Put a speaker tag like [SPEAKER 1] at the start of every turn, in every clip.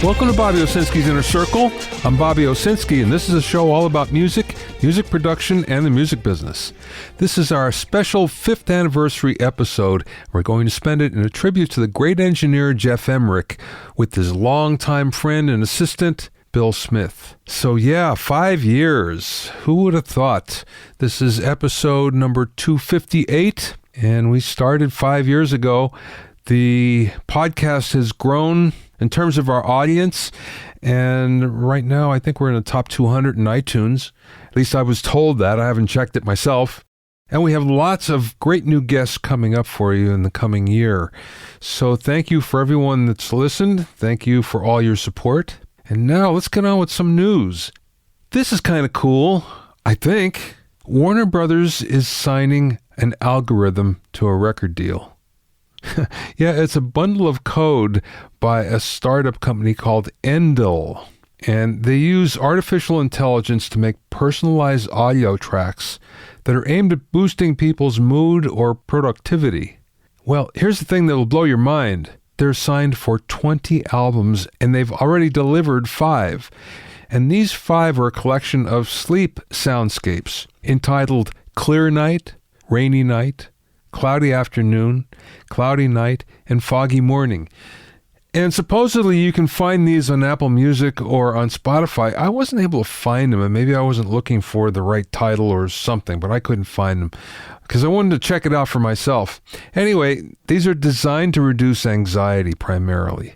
[SPEAKER 1] Welcome to Bobby Owsinski's Inner Circle. I'm Bobby Owsinski, and this is a show all about music, music production, and the music business. This is our special 5th anniversary episode. We're going to spend it in a tribute to the great engineer Geoff Emerick with his longtime friend and assistant, Bill Smith. So yeah, 5 years. Who would have thought? This is episode number 258, and we started 5 years ago. The podcast has grown in terms of our audience, and right now I think we're in the top 200 in iTunes. At least I was told that. I haven't checked it myself. And we have lots of great new guests coming up for you in the coming year. So thank you for everyone that's listened. Thank you for all your support. And now let's get on with some news. This is kind of cool, I think. Warner Brothers is signing an algorithm to a record deal. Yeah, it's a bundle of code by a startup company called Endel, and they use artificial intelligence to make personalized audio tracks that are aimed at boosting people's mood or productivity. Well, here's the thing that will blow your mind. They're signed for 20 albums, and they've already delivered 5. And these 5 are a collection of sleep soundscapes entitled Clear Night, Rainy Night, Cloudy Afternoon, Cloudy Night, and Foggy Morning. And supposedly you can find these on Apple Music or on Spotify. I wasn't able to find them, and maybe I wasn't looking for the right title or something, but I couldn't find them because I wanted to check it out for myself. Anyway, these are designed to reduce anxiety primarily.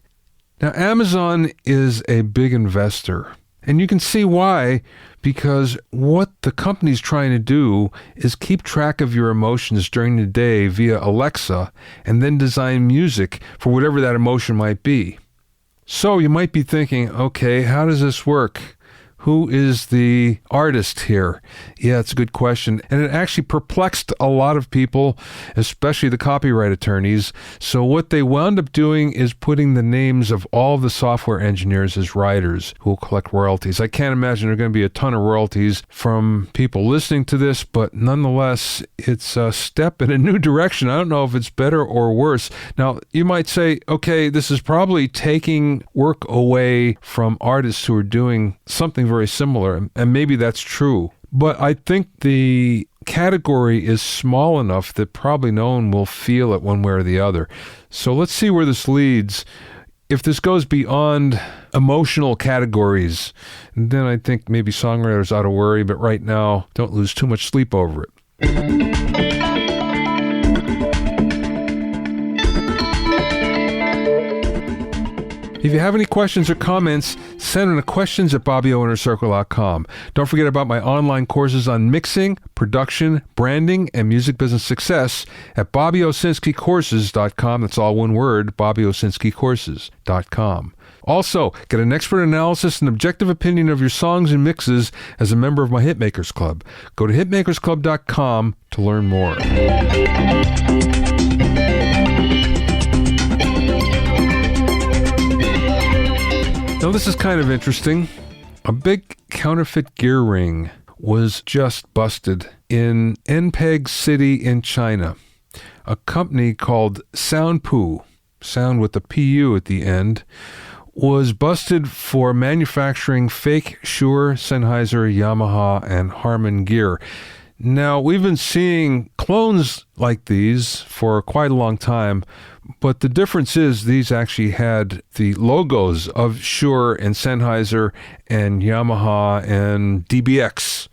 [SPEAKER 1] Now, Amazon is a big investor, and you can see why, because what the company's trying to do is keep track of your emotions during the day via Alexa and then design music for whatever that emotion might be. So you might be thinking, okay, how does this work? Who is the artist here? Yeah, it's a good question. And it actually perplexed a lot of people, especially the copyright attorneys. So what they wound up doing is putting the names of all of the software engineers as writers who will collect royalties. I can't imagine there are going to be a ton of royalties from people listening to this, but nonetheless, it's a step in a new direction. I don't know if it's better or worse. Now, you might say, okay, this is probably taking work away from artists who are doing something very similar, and maybe that's true. But I think the category is small enough that probably no one will feel it one way or the other. So let's see where this leads. If this goes beyond emotional categories, then I think maybe songwriters ought to worry, but right now, don't lose too much sleep over it. If you have any questions or comments, send them to questions@BobbyOInnerCircle.com. Don't forget about my online courses on mixing, production, branding, and music business success at BobbyOwsinskiCourses.com. That's all one word, BobbyOwsinskiCourses.com. Also, get an expert analysis and objective opinion of your songs and mixes as a member of my Hitmakers Club. Go to hitmakersclub.com to learn more. Now, this is kind of interesting. A big counterfeit gear ring was just busted in Enpeg City in China. A company called Soundpu, sound with the PU at the end, was busted for manufacturing fake Shure, Sennheiser, Yamaha, and Harman gear. Now, we've been seeing clones like these for quite a long time, but the difference is these actually had the logos of Shure and Sennheiser and Yamaha and DBX.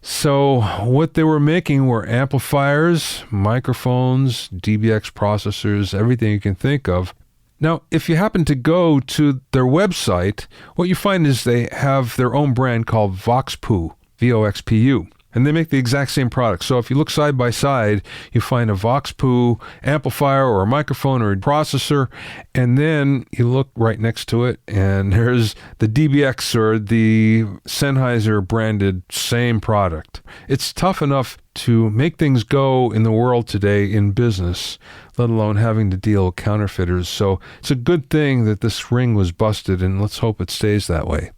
[SPEAKER 1] So what they were making were amplifiers, microphones, DBX processors, everything you can think of. Now, if you happen to go to their website, what you find is they have their own brand called Voxpu, VOXPU. And they make the exact same product. So if you look side by side, you find a Voxpu amplifier or a microphone or a processor, and then you look right next to it, and there's the DBX or the Sennheiser branded same product. It's tough enough to make things go in the world today in business, let alone having to deal with counterfeiters. So it's a good thing that this ring was busted, and let's hope it stays that way.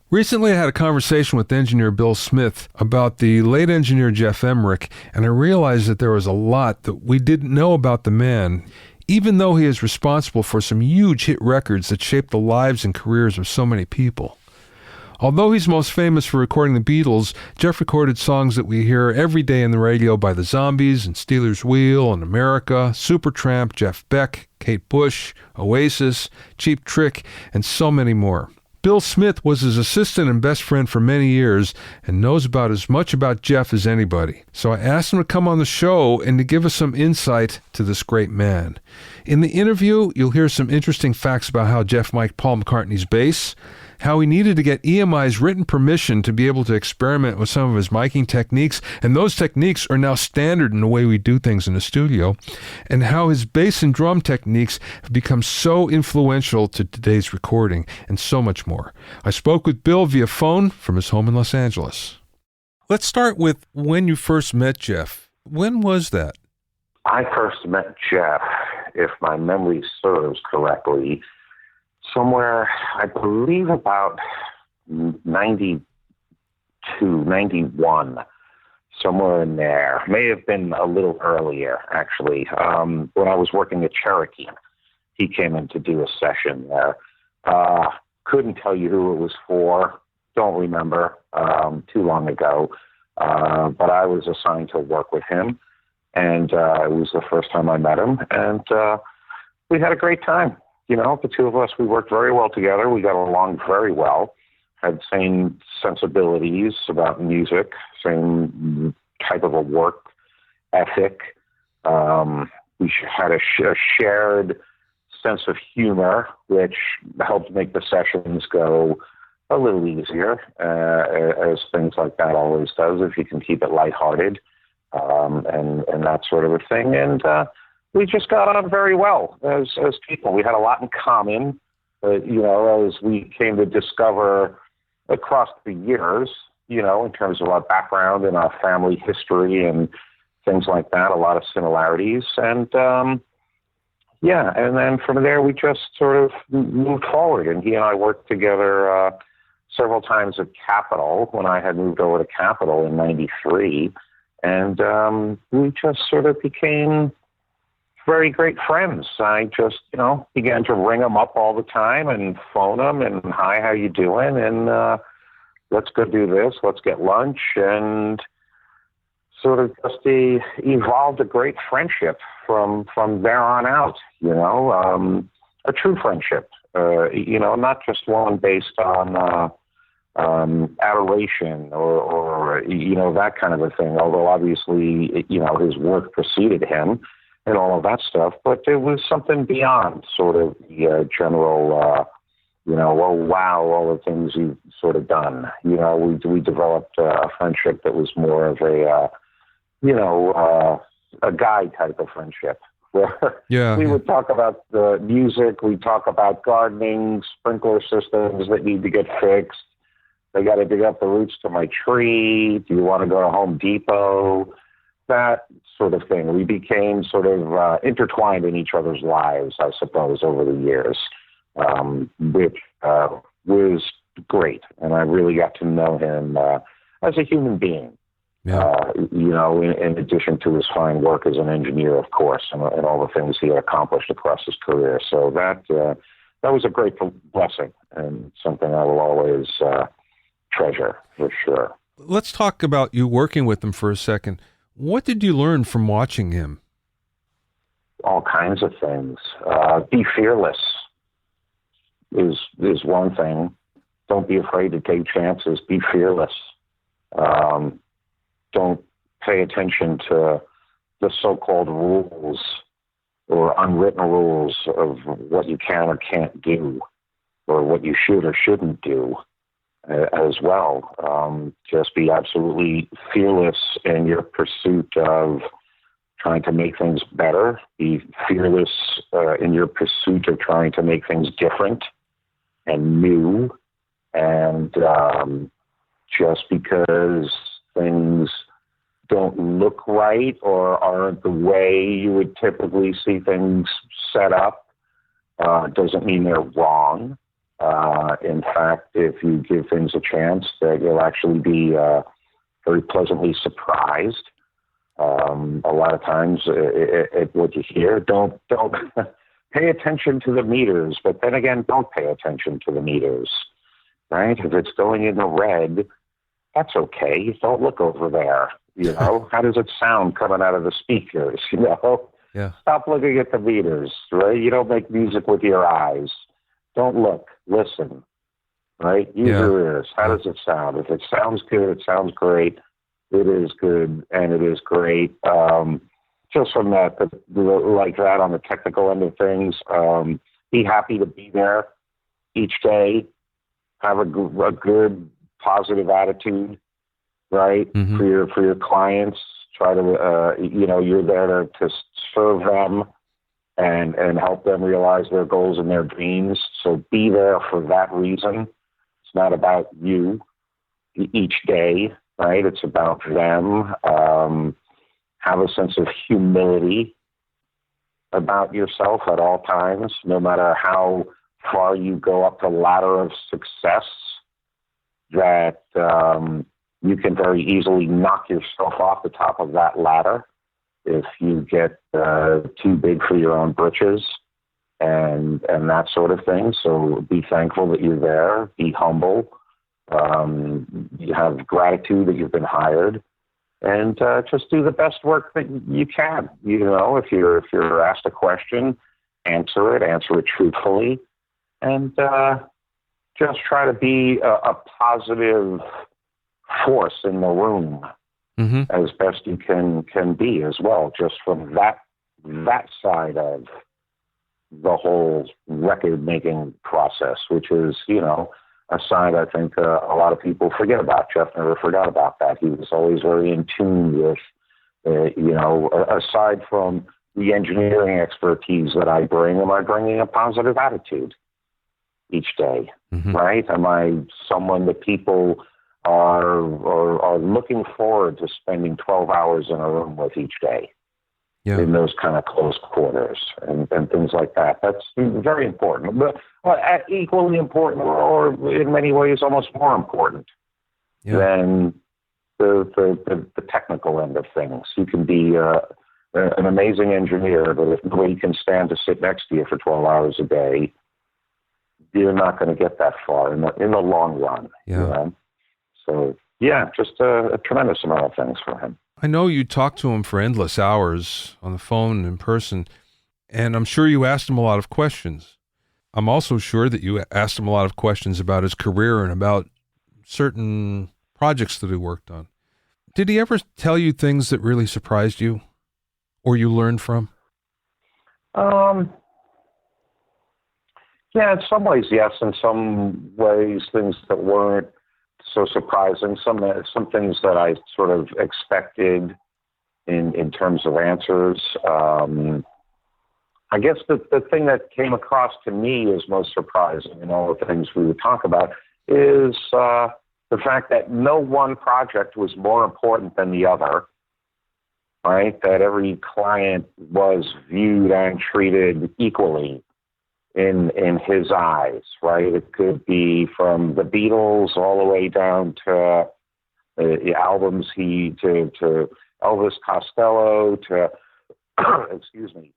[SPEAKER 1] Recently, I had a conversation with engineer Bill Smith about the late engineer Geoff Emerick, and I realized that there was a lot that we didn't know about the man. even though he is responsible for some huge hit records that shaped the lives and careers of so many people. Although he's most famous for recording the Beatles, Geoff recorded songs that we hear every day in the radio by the Zombies and Stealers Wheel and America, Supertramp, Jeff Beck, Kate Bush, Oasis, Cheap Trick, and so many more. Bill Smith was his assistant and best friend for many years and knows about as much about Geoff as anybody. So I asked him to come on the show and to give us some insight to this great man. In the interview, you'll hear some interesting facts about how Geoff mic'd Paul McCartney's bass, how he needed to get EMI's written permission to be able to experiment with some of his miking techniques, and those techniques are now standard in the way we do things in the studio, and how his bass and drum techniques have become so influential to today's recording, and so much more. I spoke with Bill via phone from his home in Los Angeles. Let's start with when you first met Geoff. When was that?
[SPEAKER 2] I first met Geoff, if my memory serves correctly, somewhere, I believe about 92, 91, somewhere in there. May have been a little earlier, actually. When I was working at Cherokee, he came in to do a session there. Couldn't tell you who it was for. Don't remember. Too long ago. But I was assigned to work with him, and it was the first time I met him, and we had a great time. You know, the two of us, we worked very well together. We got along very well, had same sensibilities about music, same type of a work ethic. We had a shared sense of humor, which helped make the sessions go a little easier, as things like that always does, if you can keep it lighthearted, and that sort of a thing. And we just got on very well as people. We had a lot in common, you know, as we came to discover across the years, you know, in terms of our background and our family history and things like that, a lot of similarities. And, yeah, and then from there, we just sort of moved forward. And he and I worked together several times at Capitol when I had moved over to Capitol in 93. And we just sort of became very great friends. I just, you know, began to ring him up all the time and phone him and, hi, how you doing? And let's go do this. Let's get lunch. And sort of just evolved a great friendship from there on out, you know, a true friendship, you know, not just one based on adoration or, you know, that kind of a thing. Although obviously, you know, his work preceded him and all of that stuff, but there was something beyond sort of the general, you know, oh, wow, all the things you've sort of done. You know, we developed a friendship that was more of a, you know, a guy type of friendship, where we would talk about the music, we'd talk about gardening, sprinkler systems that need to get fixed. They got to dig up the roots to my tree. Do you want to go to Home Depot? That sort of thing. We became sort of intertwined in each other's lives, I suppose, over the years, which was great. And I really got to know him as a human being, you know, in addition to his fine work as an engineer, of course, and all the things he had accomplished across his career. So that was a great blessing and something I will always treasure, for sure.
[SPEAKER 1] Let's talk about you working with him for a second. What did you learn from watching him?
[SPEAKER 2] All kinds of things. Be fearless is one thing. Don't be afraid to take chances. Be fearless. Don't pay attention to the so-called rules or unwritten rules of what you can or can't do or what you should or shouldn't do as well. Just be absolutely fearless in your pursuit of trying to make things better. Be fearless in your pursuit of trying to make things different and new. And just because things don't look right or aren't the way you would typically see things set up doesn't mean they're wrong. In fact, if you give things a chance, that you'll actually be very pleasantly surprised. A lot of times, what you hear, don't pay attention to the meters, but then again, don't pay attention to the meters, right? If it's going in the red, that's okay. Don't look over there. How does it sound coming out of the speakers?
[SPEAKER 1] Yeah.
[SPEAKER 2] Stop looking at the meters, right? You don't make music with your eyes. Don't look. Listen, right? Use your ears. How does it sound? If it sounds good, it sounds great. It is good, and it is great. Just from that, like that on the technical end of things, be happy to be there each day. Have a good, positive attitude, right?
[SPEAKER 1] Mm-hmm.
[SPEAKER 2] For your clients. Try to, you're there to serve them and help them realize their goals and their dreams. So be there for that reason. It's not about you each day, right? It's about them. Have a sense of humility about yourself at all times, no matter how far you go up the ladder of success, that you can very easily knock yourself off the top of that ladder if you get too big for your own britches and that sort of thing. So be thankful that you're there. Be humble. You have gratitude that you've been hired, and just do the best work that you can. If you're asked a question, answer it truthfully, and just try to be a positive force in the room as best you can be as well, just from that side of the whole record making process, which is, a side I think a lot of people forget about. Geoff never forgot about that. He was always very in tune with, aside from the engineering expertise that I bring, am I bringing a positive attitude each day, right? Am I someone that people are looking forward to spending 12 hours in a room with each day in those kind of close quarters and things like that? That's very important, but equally important, or in many ways almost more important than the technical end of things. You can be an amazing engineer, but if nobody can stand to sit next to you for 12 hours a day, you're not going to get that far in the long run. So, just a tremendous amount of things for him.
[SPEAKER 1] I know you talked to him for endless hours on the phone and in person, and I'm sure you asked him a lot of questions. I'm also sure that you asked him a lot of questions about his career and about certain projects that he worked on. Did he ever tell you things that really surprised you or you learned from?
[SPEAKER 2] In some ways, yes. In some ways, things that weren't so surprising. Some things that I sort of expected in terms of answers. I guess the thing that came across to me as most surprising in all the things we would talk about is the fact that no one project was more important than the other, right? That every client was viewed and treated equally in his eyes, right? It could be from the Beatles all the way down to the albums to Elvis Costello, to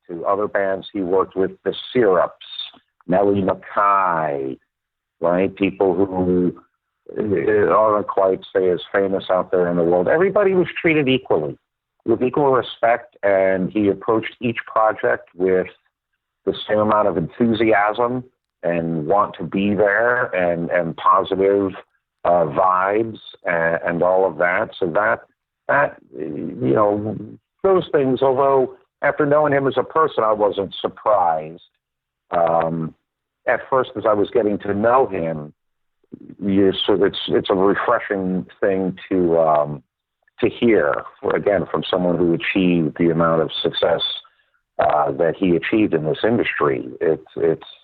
[SPEAKER 2] to other bands he worked with, the Syrups, Nellie McKay, right? People who aren't quite, say, as famous out there in the world. Everybody was treated equally, with equal respect, and he approached each project with the same amount of enthusiasm and want to be there and positive vibes and all of that. So that those things, although after knowing him as a person, I wasn't surprised. At first, as I was getting to know him, it's a refreshing thing to hear, again, from someone who achieved the amount of success that he achieved in this industry. It's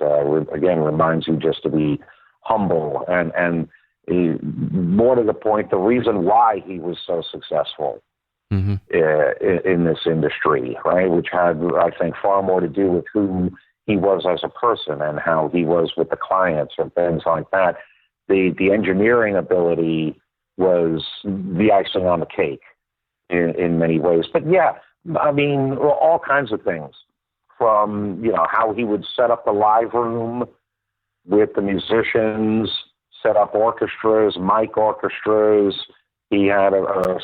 [SPEAKER 2] again, reminds you just to be humble and more to the point, the reason why he was so successful in this industry, right? Which had, I think, far more to do with who he was as a person and how he was with the clients and things like that. The engineering ability was the icing on the cake. in many ways. But yeah, I mean, all kinds of things, from, how he would set up the live room with the musicians, set up orchestras, mic orchestras. He had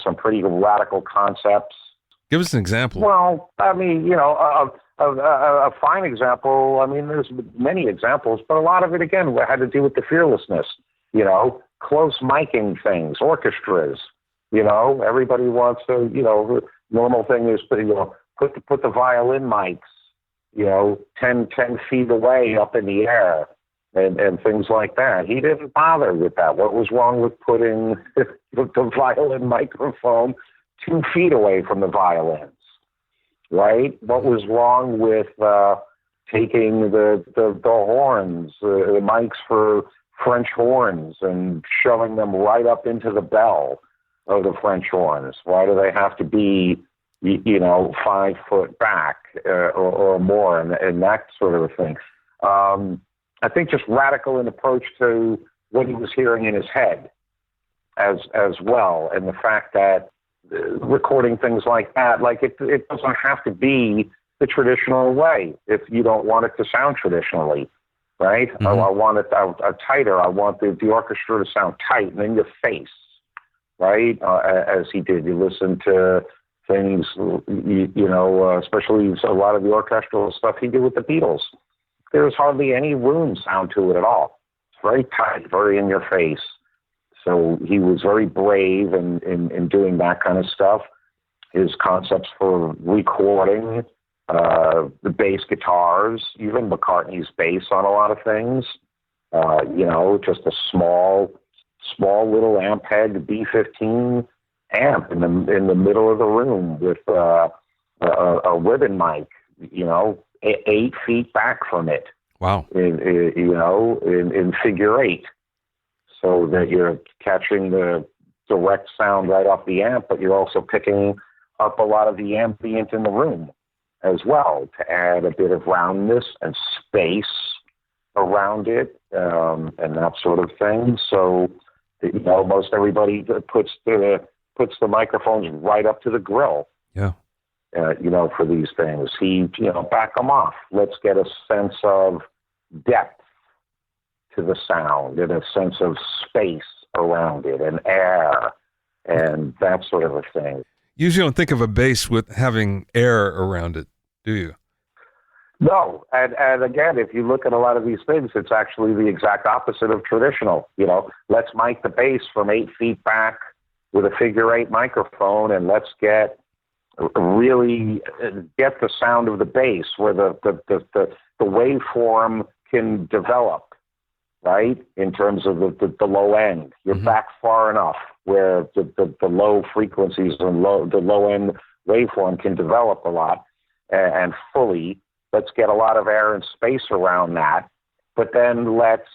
[SPEAKER 2] some pretty radical concepts.
[SPEAKER 1] Give us an example.
[SPEAKER 2] Well, I mean, a fine example. I mean, there's many examples, but a lot of it, again, had to do with the fearlessness. Close miking things, orchestras. Everybody wants to. The normal thing is, put the violin mics, 10 feet away up in the air, and things like that. He didn't bother with that. What was wrong with putting the violin microphone 2 feet away from the violins, right? What was wrong with taking the horns, the mics for French horns, and shoving them right up into the bell of the French horns? Why do they have to be, 5 foot back or more, and that sort of a thing? I think just radical in approach to what he was hearing in his head as well, and the fact that recording things like that, like it doesn't have to be the traditional way if you don't want it to sound traditionally, right? Mm-hmm. I want it tighter. I want the orchestra to sound tight and in your face, right? As he did. You listen to things, especially a lot of the orchestral stuff he did with the Beatles. There's hardly any room sound to it at all. It's very tight, very in your face. So he was very brave in doing that kind of stuff. His concepts for recording, the bass guitars, even McCartney's bass on a lot of things, just a small little amp head B15 amp in the middle of the room with a ribbon mic, 8 feet back from it.
[SPEAKER 1] Wow.
[SPEAKER 2] In figure 8. So that you're catching the direct sound right off the amp, but you're also picking up a lot of the ambient in the room as well to add a bit of roundness and space around it, and that sort of thing. So, most everybody puts the microphones right up to the grill.
[SPEAKER 1] Yeah.
[SPEAKER 2] For these things. He, back them off. Let's get a sense of depth to the sound and a sense of space around it and air and that sort of a thing.
[SPEAKER 1] Usually don't think of a bass with having air around it, do you?
[SPEAKER 2] No. And again, if you look at a lot of these things, it's actually the exact opposite of traditional. Let's mic the bass from 8 feet back with a figure 8 microphone, and let's really get the sound of the bass where the waveform can develop, right? In terms of the low end. You're mm-hmm. back far enough where the low frequencies and the low end waveform can develop a lot and fully. Let's get a lot of air and space around that. But then let's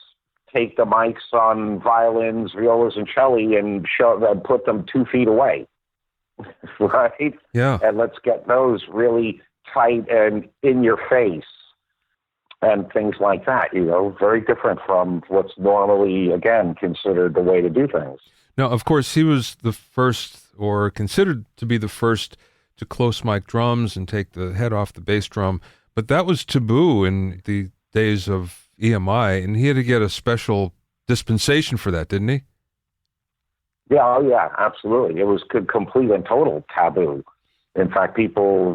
[SPEAKER 2] take the mics on violins, violas, and cello and put them 2 feet away. Right?
[SPEAKER 1] Yeah.
[SPEAKER 2] And let's get those really tight and in your face and things like that, very different from what's normally, again, considered the way to do things.
[SPEAKER 1] Now, of course, he was the first, or considered to be the first, to close mic drums and take the head off the bass drum, but that was taboo in the days of EMI, and he had to get a special dispensation for that, didn't he?
[SPEAKER 2] Yeah, oh yeah, absolutely. It was complete and total taboo. In fact, people,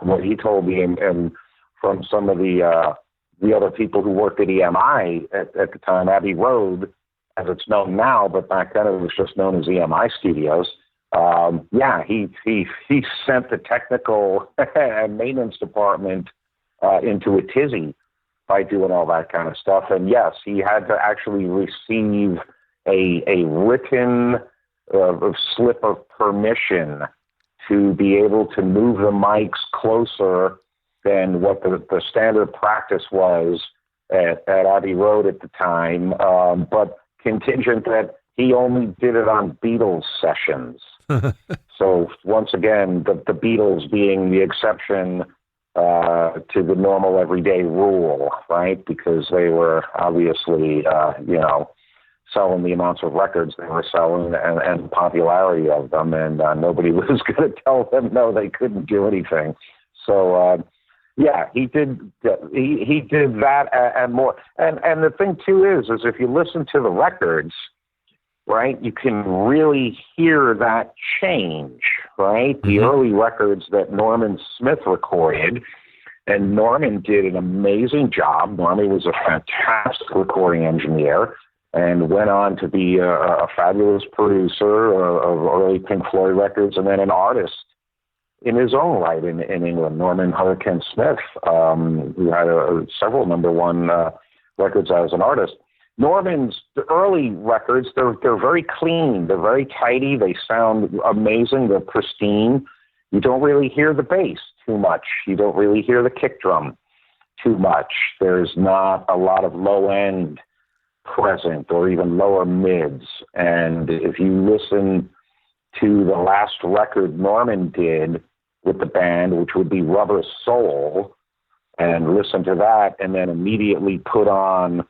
[SPEAKER 2] what he told me, and from some of the other people who worked at EMI at the time, Abbey Road, as it's known now, but back then it was just known as EMI Studios. He sent the technical and maintenance department into a tizzy by doing all that kind of stuff. And yes, he had to actually receive a written slip of permission to be able to move the mics closer than what the standard practice was at Abbey Road at the time, but contingent that he only did it on Beatles sessions. So once again, the Beatles being the exception to the normal everyday rule, right? Because they were obviously, selling the amounts of records they were selling and the popularity of them, and nobody was going to tell them no, they couldn't do anything. So yeah, he did that and more. And the thing too is if you listen to the records, right, you can really hear that change, right? The early records that Norman Smith recorded, and Norman did an amazing job. Norman was a fantastic recording engineer and went on to be a fabulous producer of early Pink Floyd records, and then an artist in his own right in England. Norman Hurricane Smith, who had several number one records as an artist. Norman's early records, they're very clean, they're very tidy, they sound amazing, they're pristine. You don't really hear the bass too much. You don't really hear the kick drum too much. There's not a lot of low end present or even lower mids. And if you listen to the last record Norman did with the band, which would be Rubber Soul, and listen to that and then immediately put on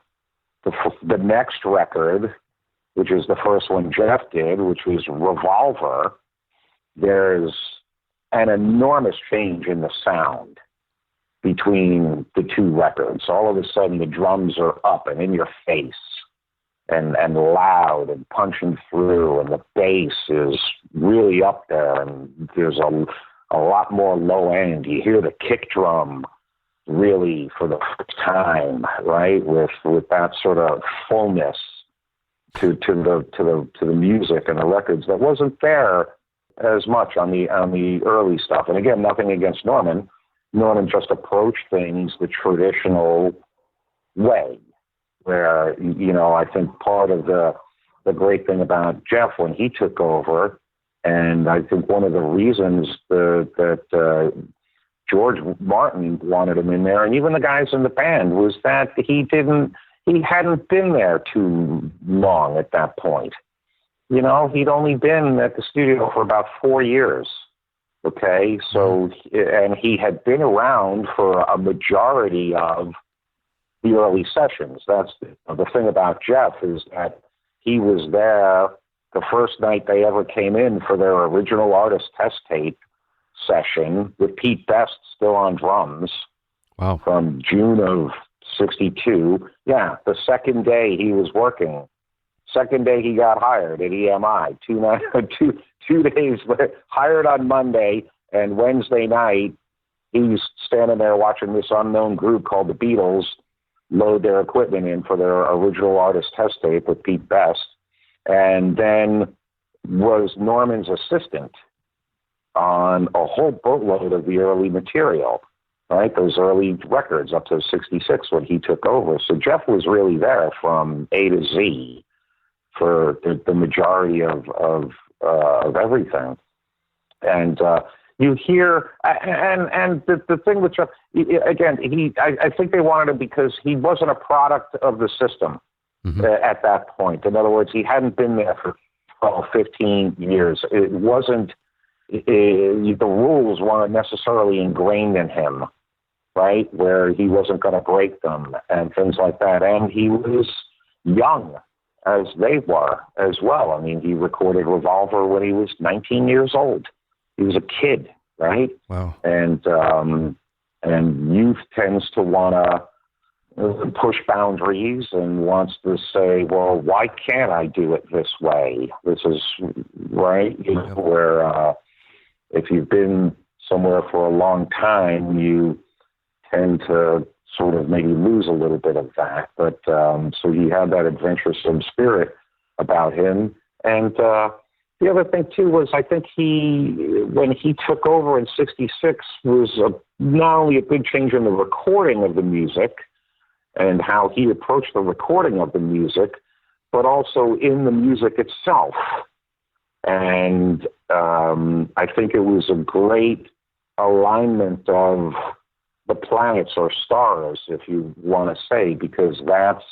[SPEAKER 2] the next record, which is the first one Geoff did, which was Revolver, there's an enormous change in the sound between the two records. All of a sudden, the drums are up and in your face and loud and punching through, and the bass is really up there, and there's a lot more low end. You hear the kick drum really for the first time, right? With that sort of fullness to the music and the records that wasn't there as much on the early stuff. And again, nothing against Norman. Norman just approached things the traditional way, where, you know, I think part of the great thing about Geoff when he took over, and I think one of the reasons that George Martin wanted him in there, and even the guys in the band, was that he hadn't been there too long at that point. You know, he'd only been at the studio for about 4 years. Okay, so, and he had been around for a majority of the early sessions. That's the thing about Geoff, is that he was there the first night they ever came in for their original artist test tape session with Pete Best still on drums.
[SPEAKER 1] Wow. From
[SPEAKER 2] June of 62. Yeah, the second day he was working. Second day he got hired at EMI. Two days later, hired on Monday, and Wednesday night he's standing there watching this unknown group called the Beatles load their equipment in for their original artist test tape with Pete Best, and then was Norman's assistant on a whole boatload of the early material, right? Those early records up to 66 when he took over. So Geoff was really there from A to Z for the majority of everything. And you hear, and the thing with Geoff, again, I think they wanted him because he wasn't a product of the system at that point. In other words, he hadn't been there for 12, 15 years. It wasn't, the rules weren't necessarily ingrained in him, right, where he wasn't going to break them and things like that. And he was young, as they were as well. I mean, he recorded Revolver when he was 19 years old. He was a kid, right?
[SPEAKER 1] Wow. And
[SPEAKER 2] youth tends to want to push boundaries and wants to say, well, why can't I do it this way? This is, right, where if you've been somewhere for a long time, you tend to sort of maybe lose a little bit of that. But so he had that adventuresome spirit about him. And the other thing, too, was I think when he took over in 66, was not only a big change in the recording of the music and how he approached the recording of the music, but also in the music itself. And I think it was a great alignment of the planets or stars, if you want to say, because that's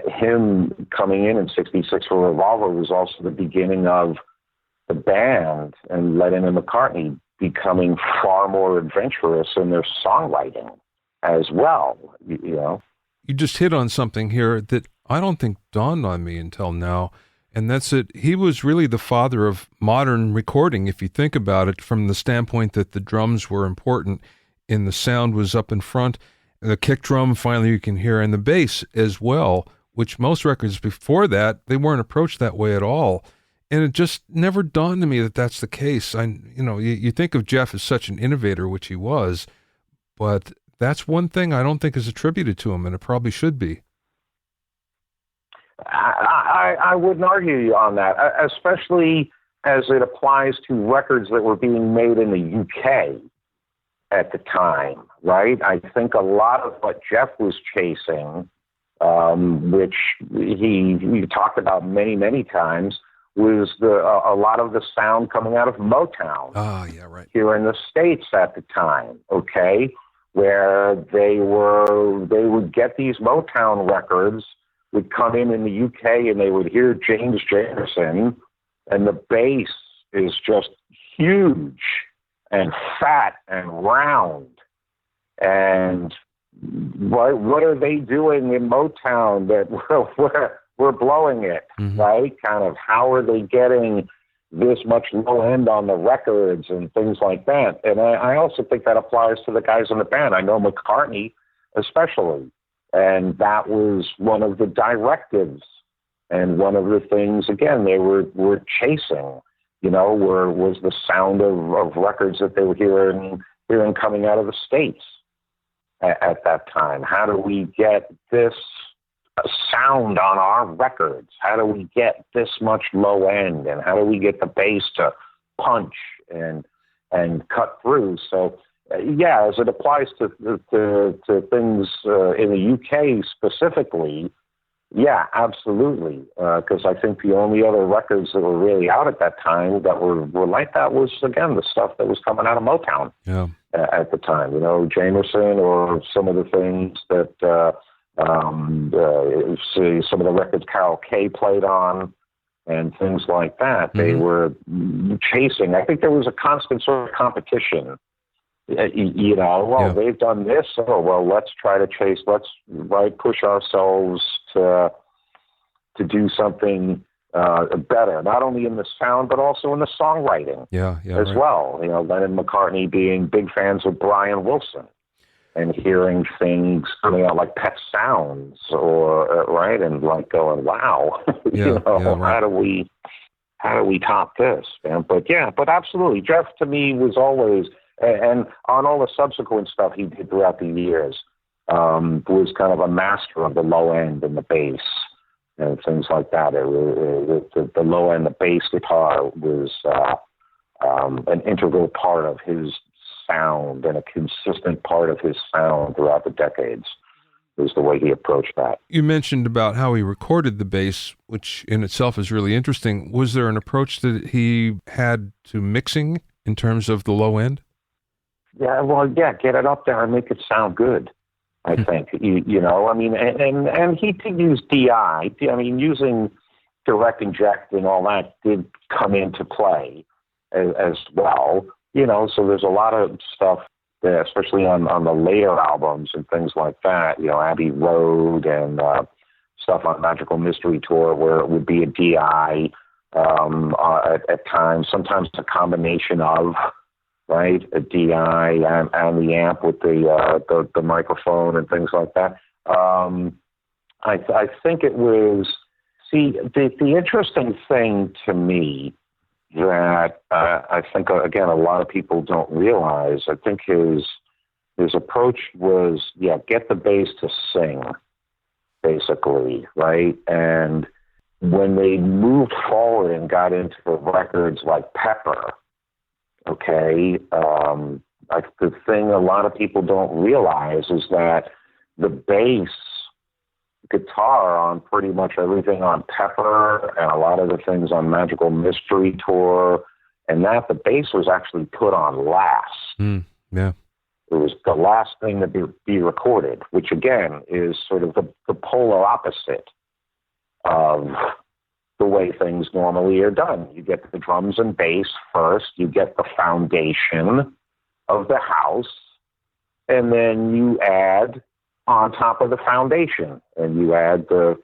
[SPEAKER 2] him coming in 66 for Revolver was also the beginning of the band and Lennon and McCartney becoming far more adventurous in their songwriting as well, you know.
[SPEAKER 1] you just hit on something here that I don't think dawned on me until now, and that's that he was really the father of modern recording, if you think about it, from the standpoint that the drums were important and the sound was up in front. The kick drum, finally, you can hear, and the bass as well, which most records before that, they weren't approached that way at all. And it just never dawned on me that that's the case. You think of Geoff as such an innovator, which he was, but that's one thing I don't think is attributed to him, and it probably should be.
[SPEAKER 2] I wouldn't argue on that, especially as it applies to records that were being made in the UK at the time, right? I think a lot of what Geoff was chasing, which he talked about many, many times, was a lot of the sound coming out of Motown.
[SPEAKER 1] Oh, yeah, right.
[SPEAKER 2] Here in the States at the time, okay, where they would get these Motown records, would come in the UK, and they would hear James Jamerson, and the bass is just huge and fat and round. And what are they doing in Motown that we're blowing it, right? Kind of how are they getting this much low end on the records and things like that? And I also think that applies to the guys in the band. I know McCartney especially, and that was one of the directives and one of the things, again, they were chasing, was the sound of records that they were hearing coming out of the States at that time. How do we get this sound on our records? How do we get this much low end, and how do we get the bass to punch and cut through? So as it applies to things in the UK specifically, yeah, absolutely. Because I think the only other records that were really out at that time that were like that was, again, the stuff that was coming out of Motown at the time. Jamerson, or some of the things that some of the records Carol Kay played on and things like that. They were chasing. I think there was a constant sort of competition. They've done this. Oh, well, let's try to chase. Let's push ourselves to do something better, not only in the sound but also in the songwriting as well. Lennon and McCartney being big fans of Brian Wilson and hearing things coming out like Pet Sounds, or and like going, wow, how do we top this, man? But absolutely, Geoff to me was always. And on all the subsequent stuff he did throughout the years, was kind of a master of the low end and the bass and things like that. The low end, the bass guitar was an integral part of his sound and a consistent part of his sound throughout the decades. Was the way he approached that.
[SPEAKER 1] You mentioned about how he recorded the bass, which in itself is really interesting. Was there an approach that he had to mixing in terms of the low end? Get it up there and make it sound good, I think. And he did use DI. Using direct inject and all that did come into play as well. So there's a lot of stuff there, especially on the later albums and things like that. Abbey Road and stuff on Magical Mystery Tour, where it would be a DI at times. Sometimes it's a combination of, a DI and the amp with the microphone and things like that. I think it was, the interesting thing to me that I think, again, a lot of people don't realize, I think his approach was, get the bass to sing, basically, right? And when they moved forward and got into records like Pepper, the thing a lot of people don't realize is that the bass guitar on pretty much everything on Pepper and a lot of the things on Magical Mystery Tour, and that the bass was actually put on last. It was the last thing to be recorded, which again is sort of the polar opposite of the way things normally are done. You get the drums and bass first, you get the foundation of the house, and then you add
[SPEAKER 2] on top of the foundation, and you add the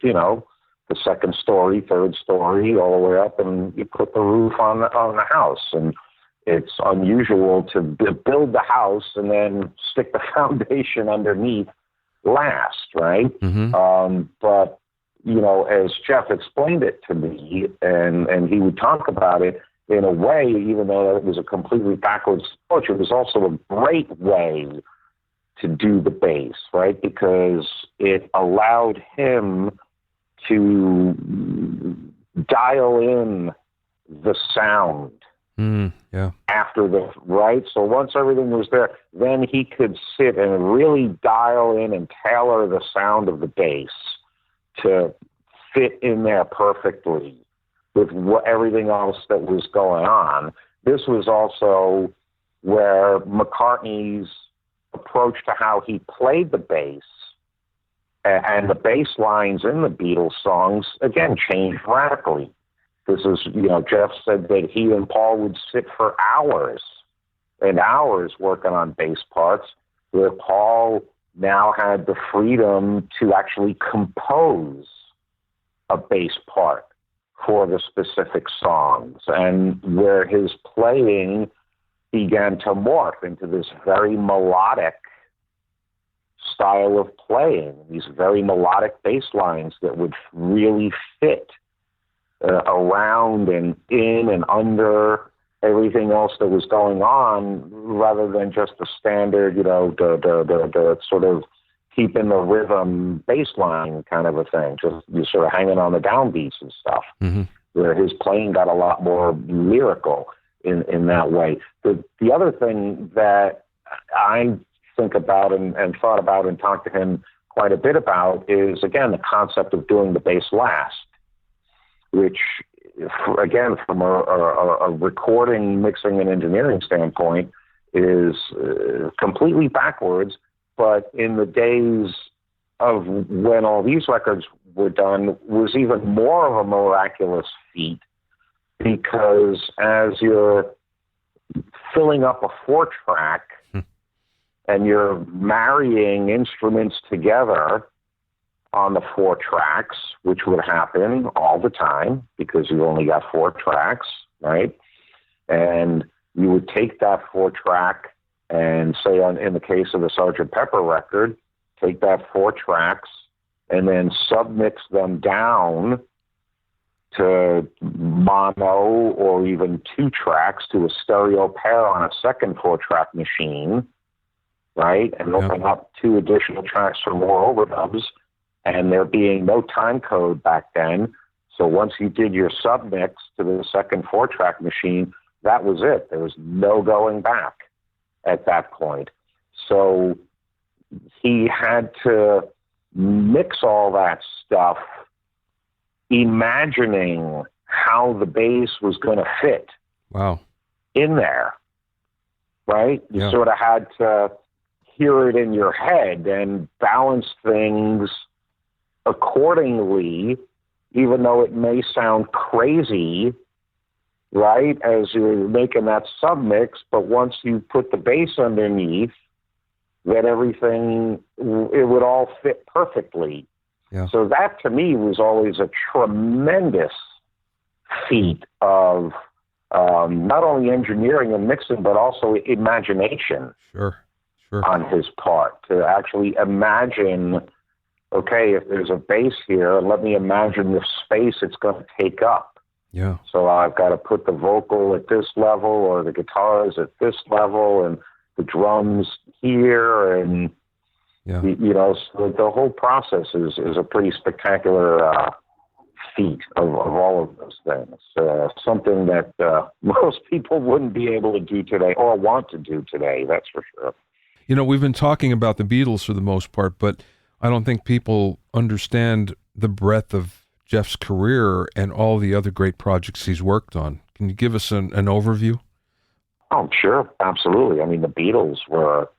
[SPEAKER 2] second story, third story, all the way up, and you put the roof on the house. And it's unusual to build the house and then stick the foundation underneath last, right?
[SPEAKER 1] Mm-hmm.
[SPEAKER 2] But as Geoff explained it to me, and he would talk about it in a way, even though it was a completely backwards approach, it was also a great way to do the bass, right? Because it allowed him to dial in the sound after right? So once everything was there, then he could sit and really dial in and tailor the sound of the bass to fit in there perfectly with everything else that was going on. This was also where McCartney's approach to how he played the bass and the bass lines in the Beatles songs, again, changed radically. This is, Geoff said that he and Paul would sit for hours and hours working on bass parts, where Paul now had the freedom to actually compose a bass part for the specific songs, and where his playing began to morph into this very melodic style of playing, these very melodic bass lines that would really fit around and in and under everything else that was going on, rather than just the standard, the sort of keeping the rhythm bass line kind of a thing, just you sort of hanging on the downbeats and stuff, where his playing got a lot more lyrical in that way. The other thing that I think about and thought about and talked to him quite a bit about is, again, the concept of doing the bass last, which, again, from a recording, mixing, and engineering standpoint, is completely backwards. But in the days of when all these records were done, was even more of a miraculous feat, because as you're filling up a 4-track and you're marrying instruments together on the 4 tracks, which would happen all the time because you only got 4 tracks, right? And you would take that 4-track and say, in the case of the Sgt. Pepper record, take that 4 tracks and then submix them down to mono or even 2 tracks to a stereo pair on a second 4-track machine, right? And open up 2 additional tracks for more overdubs. And there being no time code back then, so once you did your submix to the second 4-track machine, that was it. There was no going back at that point. So he had to mix all that stuff, imagining how the bass was going to fit in there, right? You sort of had to hear it in your head and balance things accordingly, even though it may sound crazy, right, as you're making that submix, but once you put the bass underneath, then everything, it would all fit perfectly. So that, to me, was always a tremendous feat of not only engineering and mixing, but also imagination on his part, to actually imagine, okay, if there's a bass here, let me imagine the space it's going to take up. So I've got to put the vocal at this level, or the guitars at this level, and the drums here, and so the whole process is a pretty spectacular feat of all of those things. Something that most people wouldn't be able to do today, or want to do today, that's for sure.
[SPEAKER 1] We've been talking about the Beatles for the most part, but I don't think people understand the breadth of Geoff's career and all the other great projects he's worked on. Can you give us an overview?
[SPEAKER 2] Oh, sure. Absolutely. I mean, the Beatles were,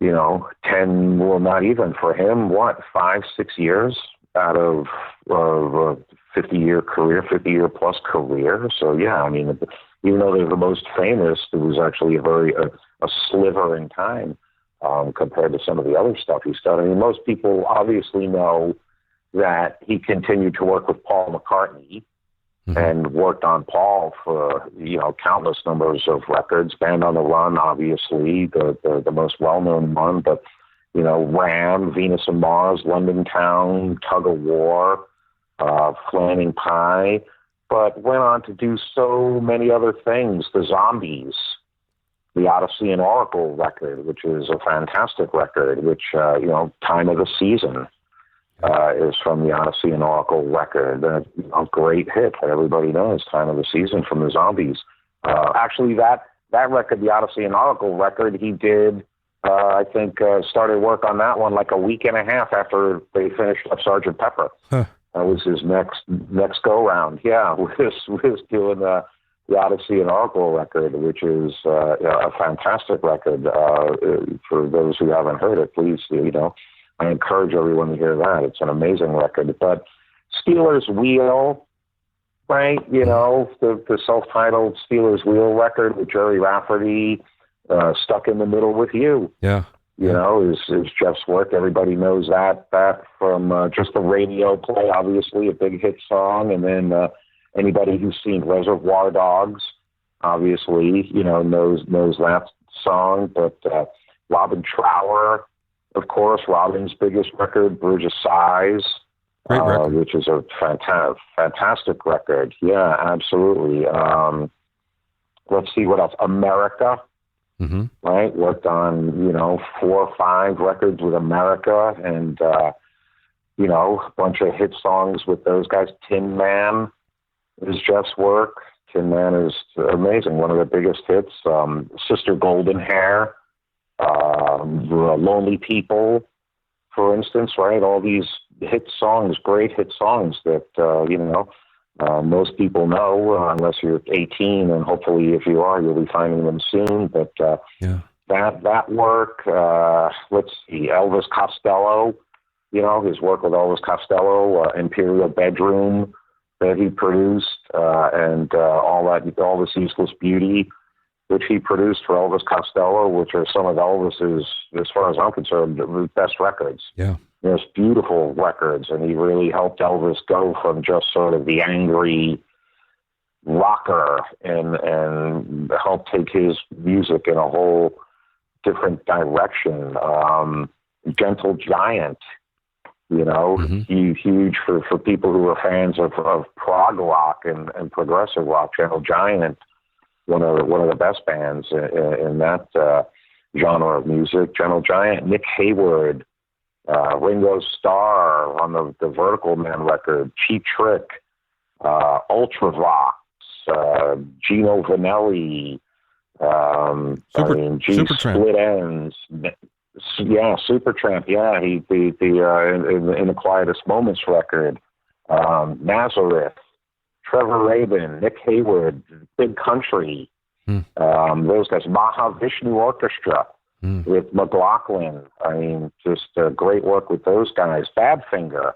[SPEAKER 2] 10, well, not even for him, 5, 6 years out of a 50-year career, 50-year plus career. So, yeah, I mean, even though they're the most famous, it was actually a sliver in time compared to some of the other stuff he's done. I mean, most people obviously know that he continued to work with Paul McCartney and worked on Paul for, countless numbers of records. Band on the Run, obviously, the most well-known one, but, Ram, Venus and Mars, London Town, Tug of War, Flaming Pie, but went on to do so many other things. The Zombies, the Odyssey and Oracle record, which is a fantastic record, which, Time of the Season is from the Odyssey and Oracle record. A great hit that everybody knows, Time of the Season from the Zombies. Actually, that record, the Odyssey and Oracle record, he did, I think, started work on that one like a week and a half after they finished up Sgt. Pepper. Huh. That was his next go-round. Yeah, was doing the Odyssey and Oracle record, which is a fantastic record. For those who haven't heard it, please, I encourage everyone to hear that. It's an amazing record. But Steelers Wheel, right? The self-titled Steelers Wheel record with Jerry Rafferty, Stuck in the Middle with You.
[SPEAKER 1] Yeah.
[SPEAKER 2] Is Geoff's work. Everybody knows that from just the radio play, obviously, a big hit song. And then anybody who's seen Reservoir Dogs, obviously, knows that song. But Robin Trower, of course, Robin's biggest record, Bridge of Sighs,
[SPEAKER 1] great record.
[SPEAKER 2] Which is a fantastic record. Yeah, absolutely. Let's see what else. America. Mm-hmm. Right, worked on 4 or 5 records with America, and a bunch of hit songs with those guys. Tin Man is Geoff's work. Tin Man is amazing, one of the biggest hits. Sister Golden Hair, Lonely People, for instance. Right, all these hit songs, great hit songs that most people know, unless you're 18, and hopefully if you are, you'll be finding them soon. But that work, let's see, Elvis Costello, his work with Elvis Costello, Imperial Bedroom that he produced, and all this Ceaseless Beauty, which he produced for Elvis Costello, which are some of Elvis's, as far as I'm concerned, best records.
[SPEAKER 1] Yeah.
[SPEAKER 2] There's beautiful records, and he really helped Elvis go from just sort of the angry rocker and helped take his music in a whole different direction. Gentle Giant, huge for people who are fans of prog rock and progressive rock. Gentle Giant, one of the best bands in that genre of music. Gentle Giant, Nick Hayward, Ringo Starr on the Vertical Man record, Cheap Trick, Ultravox, Gino Vanelli,
[SPEAKER 1] Supertramp.
[SPEAKER 2] Split Ends, Supertramp, in the Quietest Moments record, Nazareth, Trevor Rabin, Nick Hayward, Big Country, those guys, Mahavishnu Orchestra. With McLaughlin, just great work with those guys. Badfinger,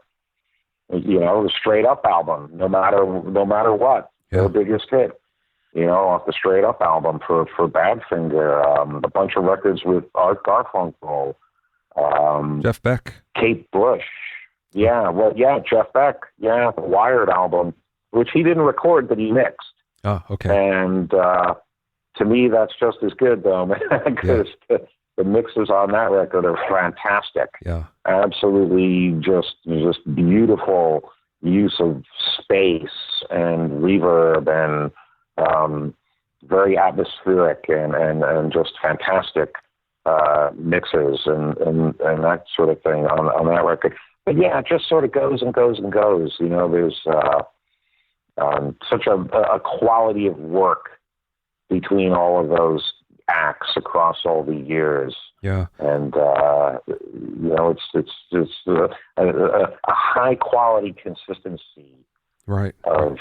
[SPEAKER 2] the Straight Up album, no matter what, their biggest hit, off the Straight Up album for Badfinger. A bunch of records with Art Garfunkel,
[SPEAKER 1] Jeff Beck,
[SPEAKER 2] Kate Bush, Jeff Beck, the Wired album, which he didn't record but he mixed.
[SPEAKER 1] Oh, okay.
[SPEAKER 2] And to me, that's just as good, though, man, because the mixes on that record are fantastic.
[SPEAKER 1] Yeah,
[SPEAKER 2] absolutely, just beautiful use of space and reverb and very atmospheric and just fantastic mixes and that sort of thing on that record. But yeah, it just sort of goes and goes and goes. There's such a quality of work between all of those acts across all the years.
[SPEAKER 1] Yeah.
[SPEAKER 2] And, it's a high quality consistency
[SPEAKER 1] right.
[SPEAKER 2] of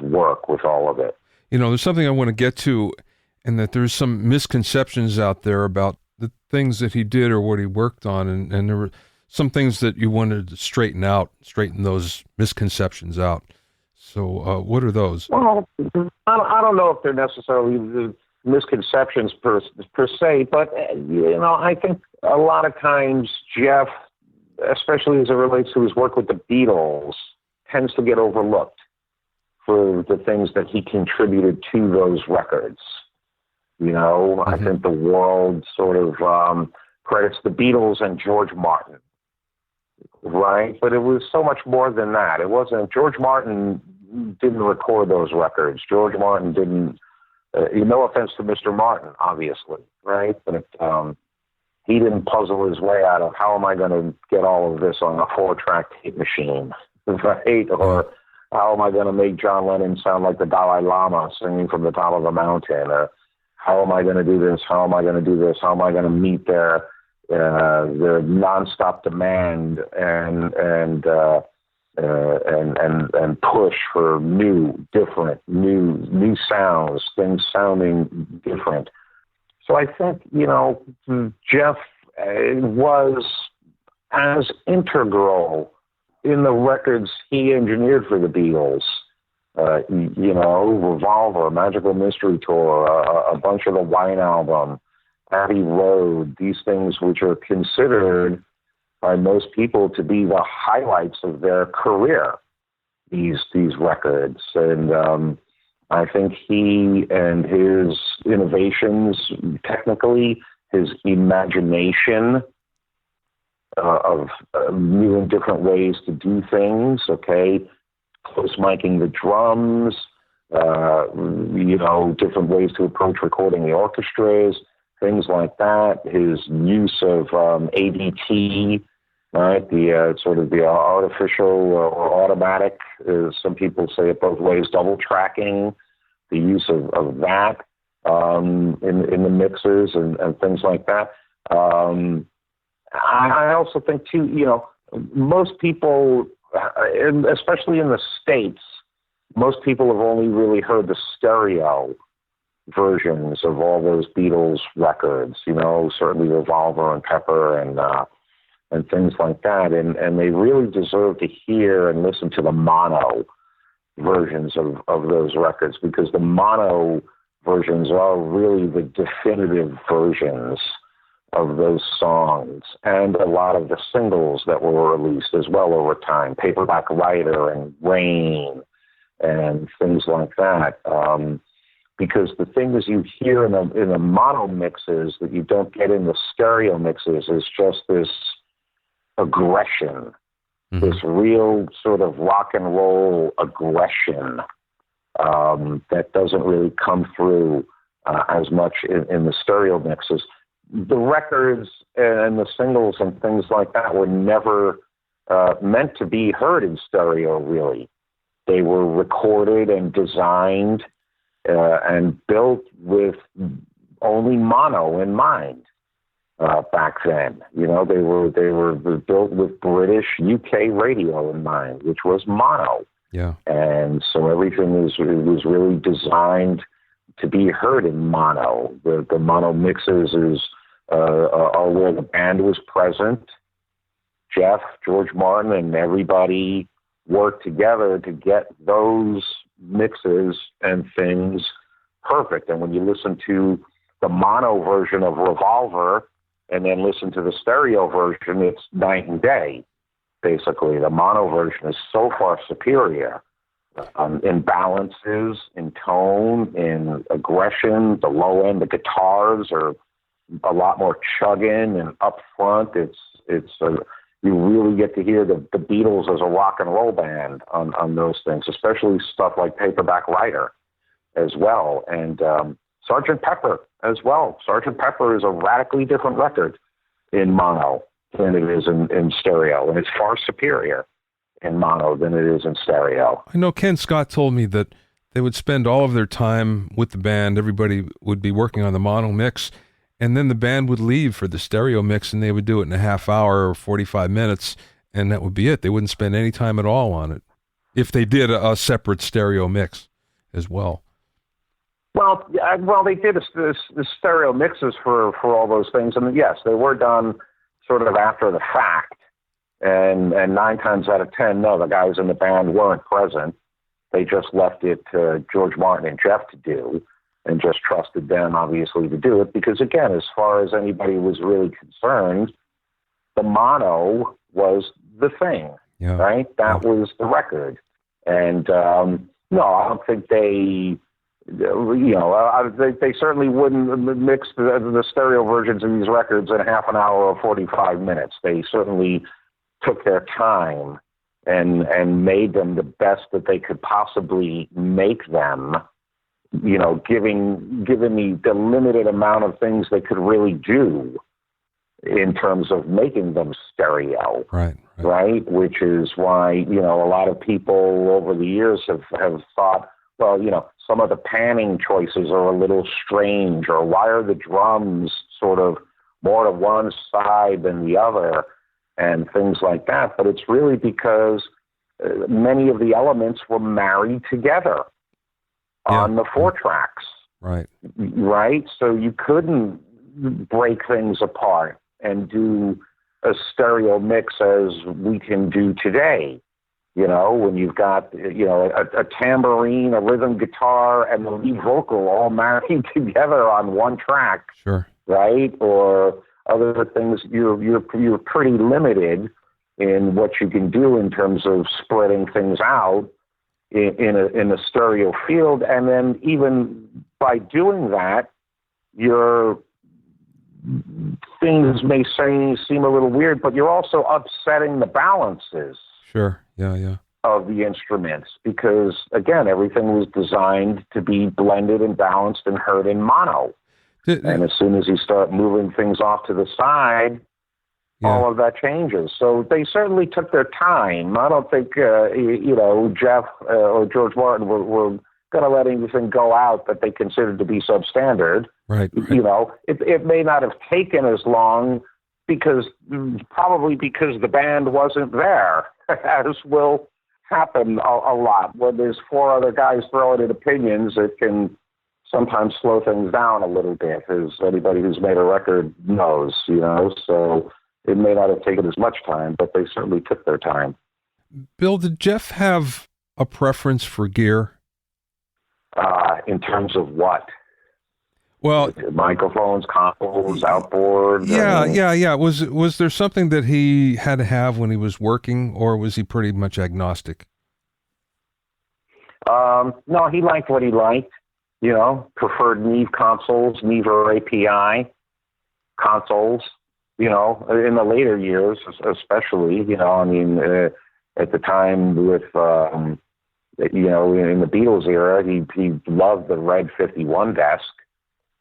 [SPEAKER 2] work with all of it.
[SPEAKER 1] There's something I want to get to, and that there's some misconceptions out there about the things that he did or what he worked on. And there were some things that you wanted to straighten those misconceptions out. So what are those?
[SPEAKER 2] Well, I don't know if they're necessarily misconceptions per se, but, I think a lot of times Geoff, especially as it relates to his work with the Beatles, tends to get overlooked for the things that he contributed to those records. I think the world sort of credits the Beatles and George Martin, right? But it was so much more than that. It wasn't, George Martin didn't record those records. George Martin didn't, no offense to Mr. Martin, obviously, right? But he didn't puzzle his way out of how am I going to get all of this on a 4-track tape machine, right? Or how am I going to make John Lennon sound like the Dalai Lama singing from the top of a mountain? Or how am I going to do this? How am I going to do this? How am I going to meet their nonstop demand and push for new, different, new sounds, things sounding different. So I think, Geoff was as integral in the records he engineered for the Beatles, Revolver, Magical Mystery Tour, a bunch of the Wine album, Abbey Road, these things which are considered by most people to be the highlights of their career, these records. And I think he and his innovations, technically, his imagination of new and different ways to do things, close miking the drums, different ways to approach recording the orchestras, things like that. His use of ADT, right? The sort of the artificial or automatic, some people say it both ways, double tracking, the use of that in the mixes and things like that. I also think too, most people, especially in the States, most people have only really heard the stereo versions of all those Beatles records, certainly Revolver and Pepper and things like that. And they really deserve to hear and listen to the mono versions of those records, because the mono versions are really the definitive versions of those songs, and a lot of the singles that were released as well over time, Paperback Writer and Rain and things like that. Because the things you hear in the mono mixes that you don't get in the stereo mixes is just this aggression, this real sort of rock and roll aggression that doesn't really come through as much in the stereo mixes. The records and the singles and things like that were never meant to be heard in stereo, really. They were recorded and designed and built with only mono in mind back then. They were built with British UK radio in mind, which was mono.
[SPEAKER 1] Yeah. And
[SPEAKER 2] so everything was really designed to be heard in mono. The mono mixes are where the band was present. Geoff, George Martin, and everybody worked together to get those mixes and things perfect. And when you listen to the mono version of Revolver and then listen to the stereo version, it's night and day, basically. The mono version is so far superior in balances, in tone, in aggression. The low end, the guitars are a lot more chugging and up front. You really get to hear the Beatles as a rock and roll band on those things, especially stuff like Paperback Writer as well. And Sgt. Pepper as well. Sgt. Pepper is a radically different record in mono than it is in stereo, and it's far superior in mono than it is in stereo.
[SPEAKER 1] I know Ken Scott told me that they would spend all of their time with the band. Everybody would be working on the mono mix, and then the band would leave for the stereo mix, and they would do it in a half hour or 45 minutes, and that would be it. They wouldn't spend any time at all on it if they did a separate stereo mix as well.
[SPEAKER 2] Well, they did the stereo mixes for all those things, and yes, they were done sort of after the fact, and 9 times out of 10, no, the guys in the band weren't present. They just left it to George Martin and Geoff to do. and just trusted them, obviously, to do it. Because, again, as far as anybody was really concerned, the mono was the thing, right? That was the record. And, no, I don't think they, they certainly wouldn't mix the stereo versions of these records in half an hour or 45 minutes. They certainly took their time and made them the best that they could possibly make them, given the limited amount of things they could really do in terms of making them stereo. Right? Which is why, a lot of people over the years have thought, well, some of the panning choices are a little strange, or why are the drums sort of more to one side than the other, and things like that. But it's really because many of the elements were married together on the 4 tracks. Right? So you couldn't break things apart and do a stereo mix as we can do today. When you've got, a tambourine, a rhythm guitar, and the lead vocal all married together on one track. Right? Or other things, you're pretty limited in what you can do in terms of spreading things out in a stereo field. And then even by doing that, your things may seem a little weird, but you're also upsetting the balances. Of the instruments, because again, everything was designed to be blended and balanced and heard in mono. And as soon as you start moving things off to the side, all of that changes. So they certainly took their time. I don't think, Geoff or George Martin were going to let anything go out that they considered to be substandard. It may not have taken as long probably because the band wasn't there, as will happen a lot. When there's 4 other guys throwing in opinions, it can sometimes slow things down a little bit, as anybody who's made a record knows, so it may not have taken as much time, but they certainly took their time.
[SPEAKER 1] Bill, did Geoff have a preference for gear?
[SPEAKER 2] In terms of what?
[SPEAKER 1] Well,
[SPEAKER 2] microphones, consoles, outboard.
[SPEAKER 1] Yeah. Was there something that he had to have when he was working, or was he pretty much agnostic?
[SPEAKER 2] No, he liked what he liked. Preferred Neve consoles, Neve or API consoles. In the later years, especially. At the time with in the Beatles era, he loved the Red 51 desk,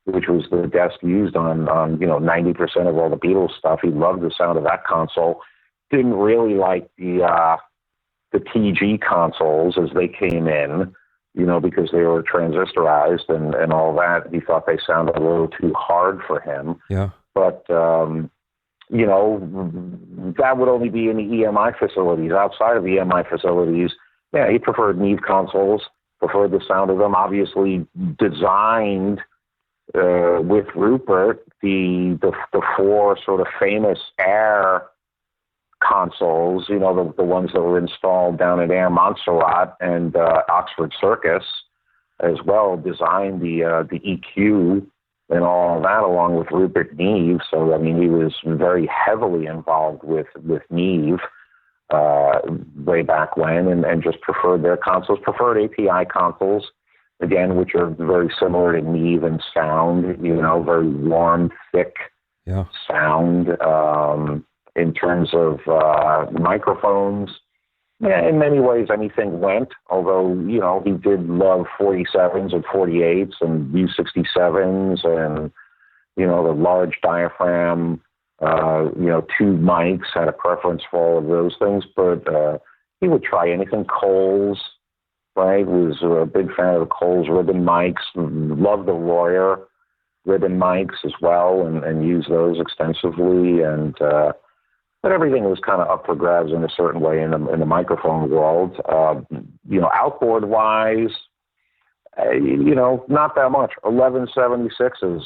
[SPEAKER 2] which was the desk used on 90% of all the Beatles stuff. He loved the sound of that console. Didn't really like the TG consoles as they came in, because they were transistorized and all that. He thought they sounded a little too hard for him. But, that would only be in the EMI facilities. Outside of the EMI facilities, he preferred Neve consoles, preferred the sound of them, obviously designed with Rupert, the 4 sort of famous Air consoles, the ones that were installed down at Air Montserrat and Oxford Circus, as well, designed the EQ and all of that along with Rupert Neve. So, he was very heavily involved with Neve way back when, and just preferred their consoles, preferred API consoles, again, which are very similar to Neve in sound, very warm, thick sound. In terms of microphones, in many ways anything went, although, he did love 47s and 48s and U67s and, the large diaphragm, tube mics, had a preference for all of those things, but he would try anything. Coles, right, was a big fan of the Coles ribbon mics, loved the Royer ribbon mics as well, and used those extensively, but everything was kind of up for grabs in a certain way in the microphone world. Outboard wise, not that much. 1176s,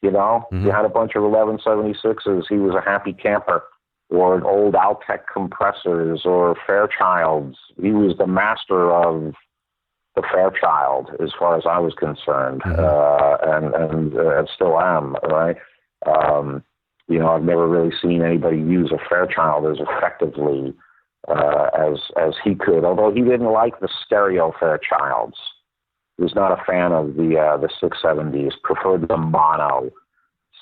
[SPEAKER 2] you had a bunch of 1176s. He was a happy camper. Or old Altec compressors or Fairchilds. He was the master of the Fairchild, as far as I was concerned, and still am, right? I've never really seen anybody use a Fairchild as effectively as he could, although he didn't like the stereo Fairchilds. He was not a fan of the 670s, preferred the mono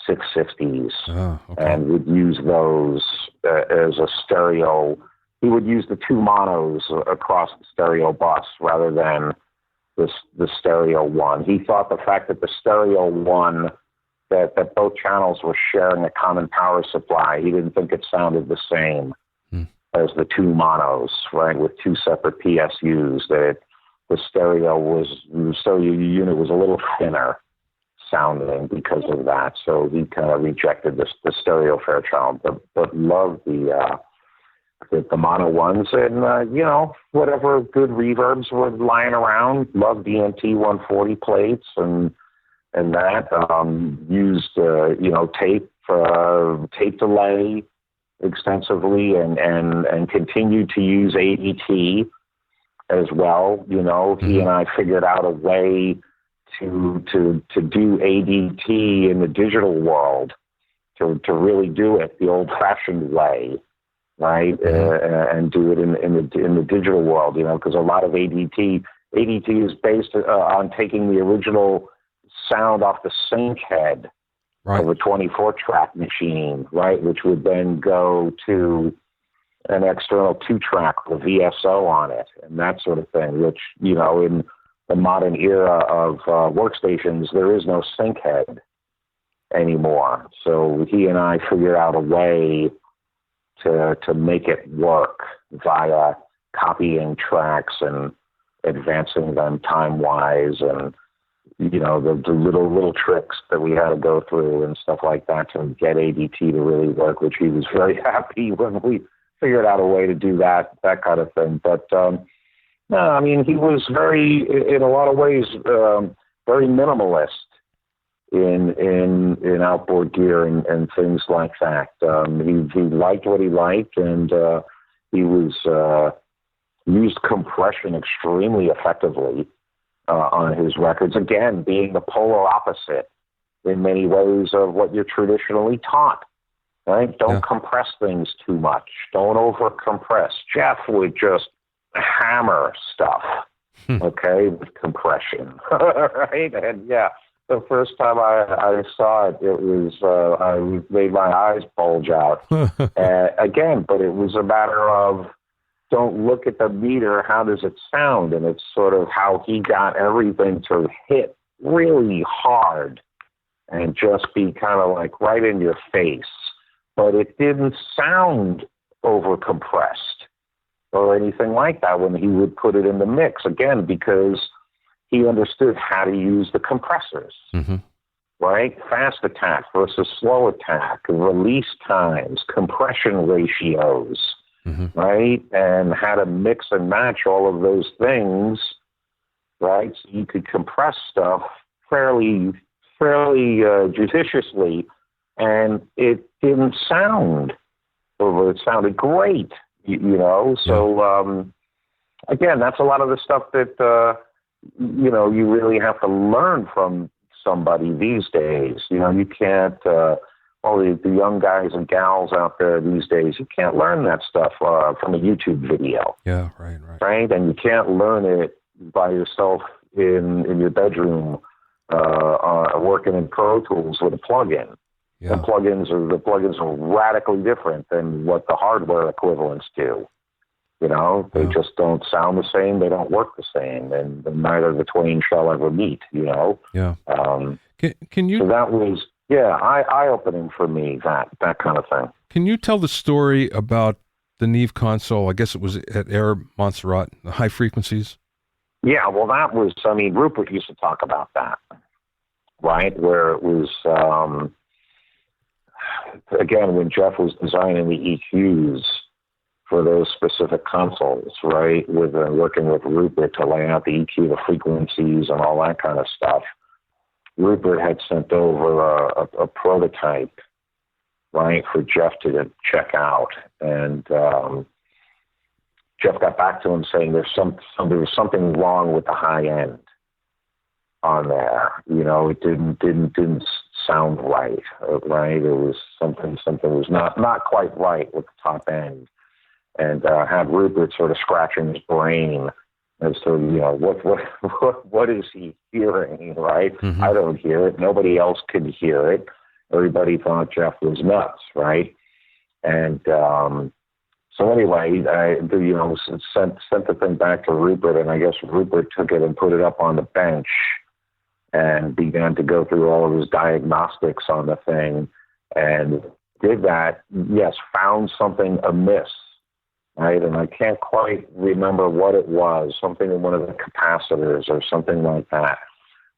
[SPEAKER 2] 650s, and would use those as a stereo. He would use the two monos across the stereo bus rather than the stereo one. He thought the fact that the stereo one, that both channels were sharing a common power supply, he didn't think it sounded the same as the two monos, right, with two separate PSUs, that the stereo unit was a little thinner sounding because of that. So he kind of rejected the stereo Fairchild, but loved the mono ones, and whatever good reverbs were lying around. Loved DNT 140 plates and that used tape delay extensively, and continued to use ADT as well. He and I figured out a way to do ADT in the digital world, to really do it the old-fashioned way, right? And do it in the digital world, because a lot of ADT is based on taking the original sound off the sync head of a 24-track machine, right, which would then go to an external 2-track with VSO on it and that sort of thing, which, in the modern era of workstations, there is no sync head anymore. So he and I figured out a way to make it work via copying tracks and advancing them time-wise, and the little tricks that we had to go through and stuff like that to get ADT to really work, which he was very happy when we figured out a way to do that kind of thing. But no, I mean, he was in a lot of ways, very minimalist in outboard gear and things like that. He liked what he liked, and he was used compression extremely effectively on his records. Again, being the polar opposite in many ways of what you're traditionally taught. Right? Don't compress things too much. Don't over compress. Geoff would just hammer stuff, okay, with compression, right? And the first time I saw it, it was, I made my eyes bulge out. Again, but it was a matter of, don't look at the meter, how does it sound? And it's sort of how he got everything to hit really hard and just be kind of like right in your face. But it didn't sound over compressed or anything like that when he would put it in the mix, again, because he understood how to use the compressors, right? Fast attack versus slow attack, release times, compression ratios, right? And how to mix and match all of those things, right? So you could compress stuff fairly judiciously, and it didn't sound over. It sounded great, So, again, that's a lot of the stuff that, you really have to learn from somebody these days. You can't, all the young guys and gals out there these days, you can't learn that stuff from a YouTube video.
[SPEAKER 1] Yeah, right.
[SPEAKER 2] Right? And you can't learn it by yourself in your bedroom working in Pro Tools with a plugin. Yeah. The plugins are radically different than what the hardware equivalents do. They just don't sound the same. They don't work the same, and neither the twain shall ever meet. Yeah.
[SPEAKER 1] Can you?
[SPEAKER 2] So that was eye-opening for me. That kind of thing.
[SPEAKER 1] Can you tell the story about the Neve console? I guess it was at Air Montserrat, the high frequencies. Yeah,
[SPEAKER 2] well, that was. I mean, Rupert used to talk about that, right? Where it was. Again, when Geoff was designing the EQs for those specific consoles, right, with working with Rupert to lay out the EQ, the frequencies, and all that kind of stuff, Rupert had sent over a prototype, right, for Geoff to check out. And Geoff got back to him saying there was something wrong with the high end on there. It didn't sound right. Right? It was something was not quite right with the top end, and had Rupert sort of scratching his brain as to what is he hearing? Right?
[SPEAKER 1] Mm-hmm.
[SPEAKER 2] I don't hear it. Nobody else could hear it. Everybody thought Geoff was nuts. Right? And so anyway, I sent the thing back to Rupert, and I guess Rupert took it and put it up on the bench and began to go through all of his diagnostics on the thing, and did that. Yes, found something amiss, right? And I can't quite remember what it was. Something in one of the capacitors or something like that,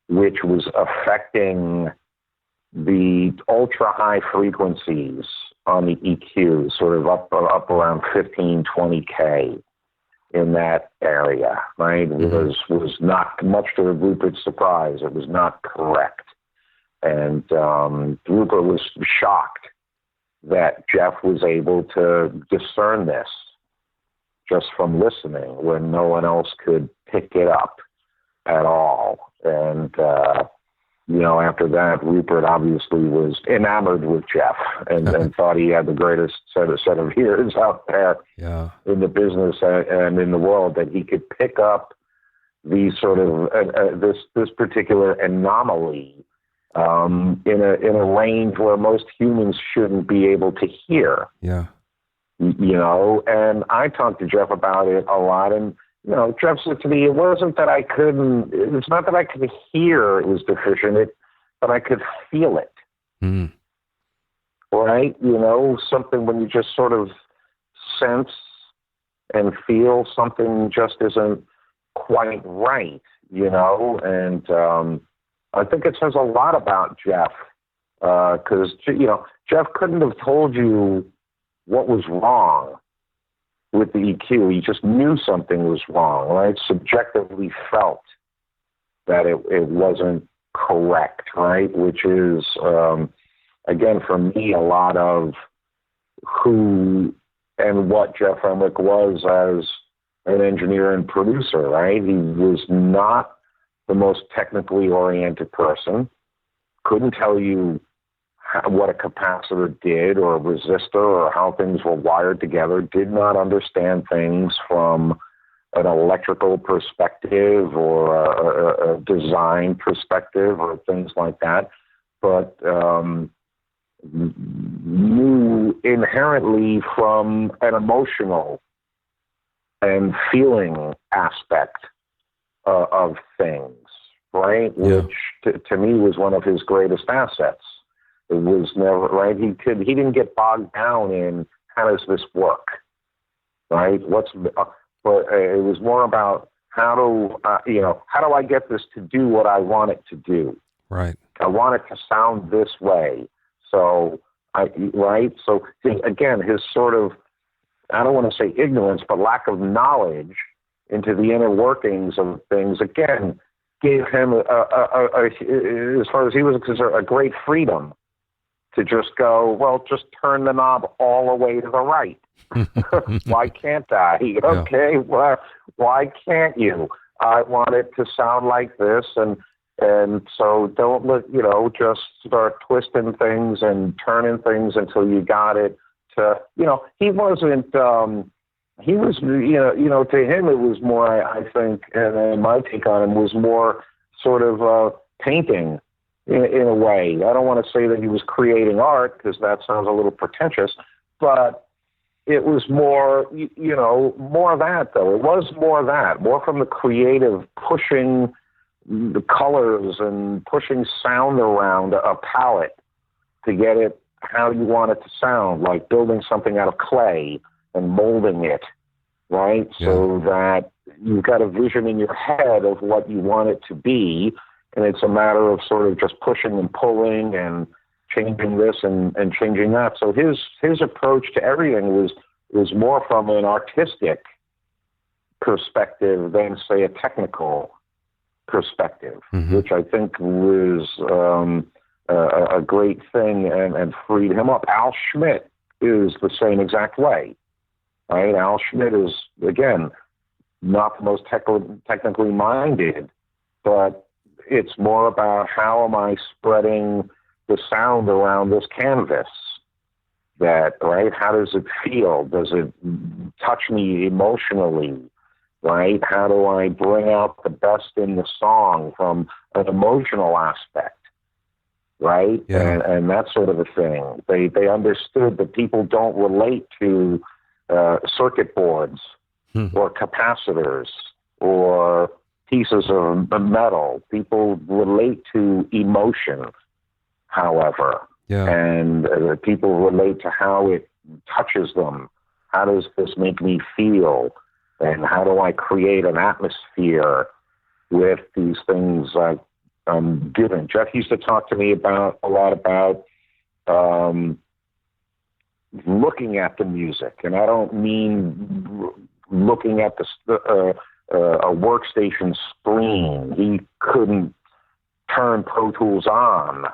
[SPEAKER 2] which was affecting the ultra high frequencies on the EQ, sort of up around 15, 20K in that area, right?
[SPEAKER 1] Mm-hmm.
[SPEAKER 2] Was not, much to Rupert's surprise, it was not correct. And Rupert was shocked that Geoff was able to discern this just from listening when no one else could pick it up at all. And, after that, Rupert obviously was enamored with Geoff and thought he had the greatest set of ears out there in the business and in the world, that he could pick up these sort of this particular anomaly in a range where most humans shouldn't be able to hear.
[SPEAKER 1] Yeah.
[SPEAKER 2] And I talked to Geoff about it a lot, and Geoff said to me, it's not that I could hear it was deficient, but I could feel it.
[SPEAKER 1] Mm.
[SPEAKER 2] Right? Something when you just sort of sense and feel something just isn't quite right, and I think it says a lot about Geoff, because, Geoff couldn't have told you what was wrong with the EQ. He just knew something was wrong, right? Subjectively felt that it wasn't correct, right? Which is, again, for me, a lot of who and what Geoff Emerick was as an engineer and producer, right? He was not the most technically oriented person, couldn't tell you what a capacitor did or a resistor or how things were wired together, did not understand things from an electrical perspective or a design perspective or things like that, but knew inherently from an emotional and feeling aspect of things, right? Yeah. Which to me was one of his greatest assets. It was never, right? He didn't get bogged down in how does this work, right? But it was more about how do I get this to do what I want it to do?
[SPEAKER 1] Right.
[SPEAKER 2] I want it to sound this way. So So again, his sort of, I don't want to say ignorance, but lack of knowledge into the inner workings of things, again, gave him as far as he was concerned, a great freedom to just go, well, just turn the knob all the way to the right. Why can't I? Okay, well, why can't you? I want it to sound like this, and so don't just start twisting things and turning things until you got it to, he wasn't, he was, to him it was more, I think, and my take on him was more sort of painting in a way. I don't want to say that he was creating art because that sounds a little pretentious, but it was more, more of that, though. It was more of that, more from the creative, pushing the colors and pushing sound around a palette to get it how you want it to sound, like building something out of clay and molding it, right? Yeah. So that you've got a vision in your head of what you want it to be, and it's a matter of sort of just pushing and pulling and changing this and changing that. So his approach to everything was more from an artistic perspective than, say, a technical perspective, which I think was a great thing and freed him up. Al Schmidt is the same exact way. right? Al Schmidt is, again, not the most technically minded, but it's more about how am I spreading the sound around this canvas? That, right? How does it feel? Does it touch me emotionally? Right? How do I bring out the best in the song from an emotional aspect? Right?
[SPEAKER 1] Yeah.
[SPEAKER 2] And that sort of a thing. They understood that people don't relate to circuit boards or capacitors or pieces of metal. People relate to emotion, however.
[SPEAKER 1] Yeah.
[SPEAKER 2] And people relate to how it touches them. How does this make me feel? And how do I create an atmosphere with these things I'm given? Geoff used to talk to me a lot about looking at the music. And I don't mean looking at a workstation screen. He couldn't turn Pro Tools on,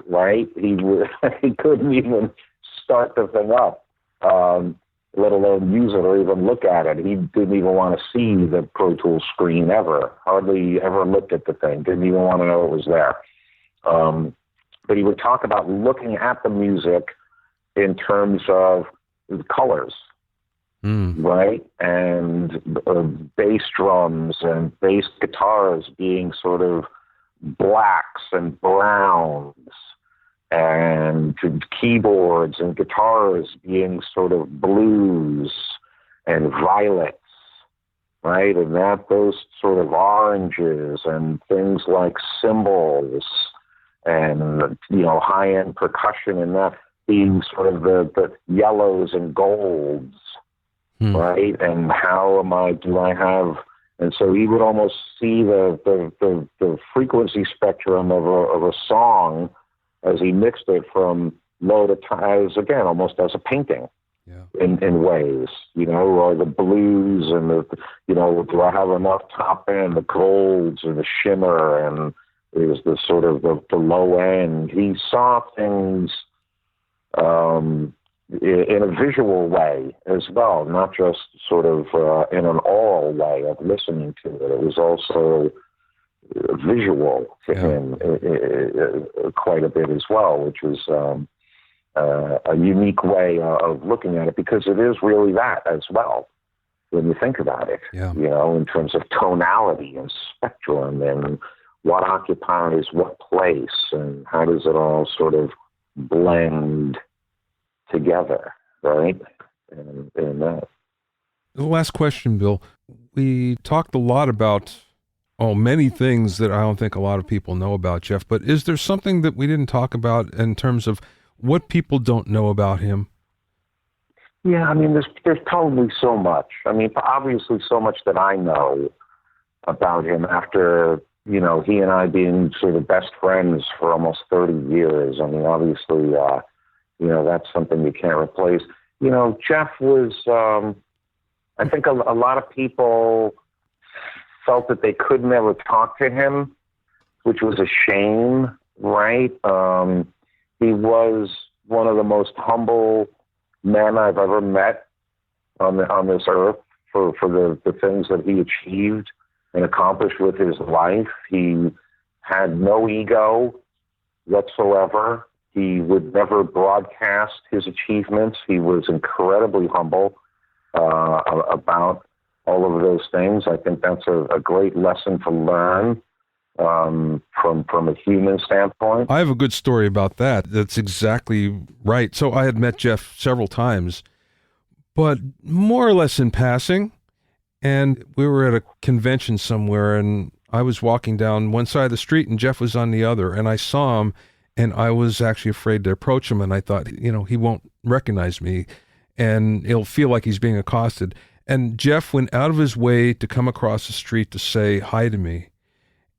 [SPEAKER 2] right? He couldn't even start the thing up, let alone use it or even look at it. He didn't even want to see the Pro Tools screen ever. Hardly ever looked at the thing. Didn't even want to know it was there. But he would talk about looking at the music in terms of the colors, right? And bass drums and bass guitars being sort of blacks and browns, and keyboards and guitars being sort of blues and violets, right? And that those sort of oranges and things like cymbals and, high-end percussion, and that being sort of the yellows and golds, right? And and so he would almost see the frequency spectrum of a song as he mixed it from low to high, again, almost as a painting. In ways, or the blues and do I have enough top end, the golds and the shimmer, and there's the sort of the low end. He saw things in a visual way as well, not just sort of in an oral way of listening to it. It was also visual to him quite a bit as well, which was a unique way of looking at it, because it is really that as well when you think about it, in terms of tonality and spectrum and what occupies what place and how does it all sort of blend together, right? And that.
[SPEAKER 1] The last question, Bill. We talked a lot about many things that I don't think a lot of people know about Geoff, but is there something that we didn't talk about in terms of what people don't know about him?
[SPEAKER 2] Yeah, I mean, there's probably so much. I mean, obviously so much that I know about him after, he and I being sort of best friends for almost 30 years. I mean, obviously, that's something you can't replace. Geoff was, I think a lot of people felt that they could never talk to him, which was a shame, right? He was one of the most humble men I've ever met on this earth for the things that he achieved and accomplished with his life. He had no ego whatsoever. He would never broadcast his achievements. He was incredibly humble about all of those things. I think that's a great lesson to learn from a human standpoint.
[SPEAKER 1] I have a good story about that. That's exactly right. So I had met Geoff several times, but more or less in passing. And we were at a convention somewhere, and I was walking down one side of the street, and Geoff was on the other. And I saw him, and I was actually afraid to approach him. And I thought, he won't recognize me, and he'll feel like he's being accosted. And Geoff went out of his way to come across the street to say hi to me.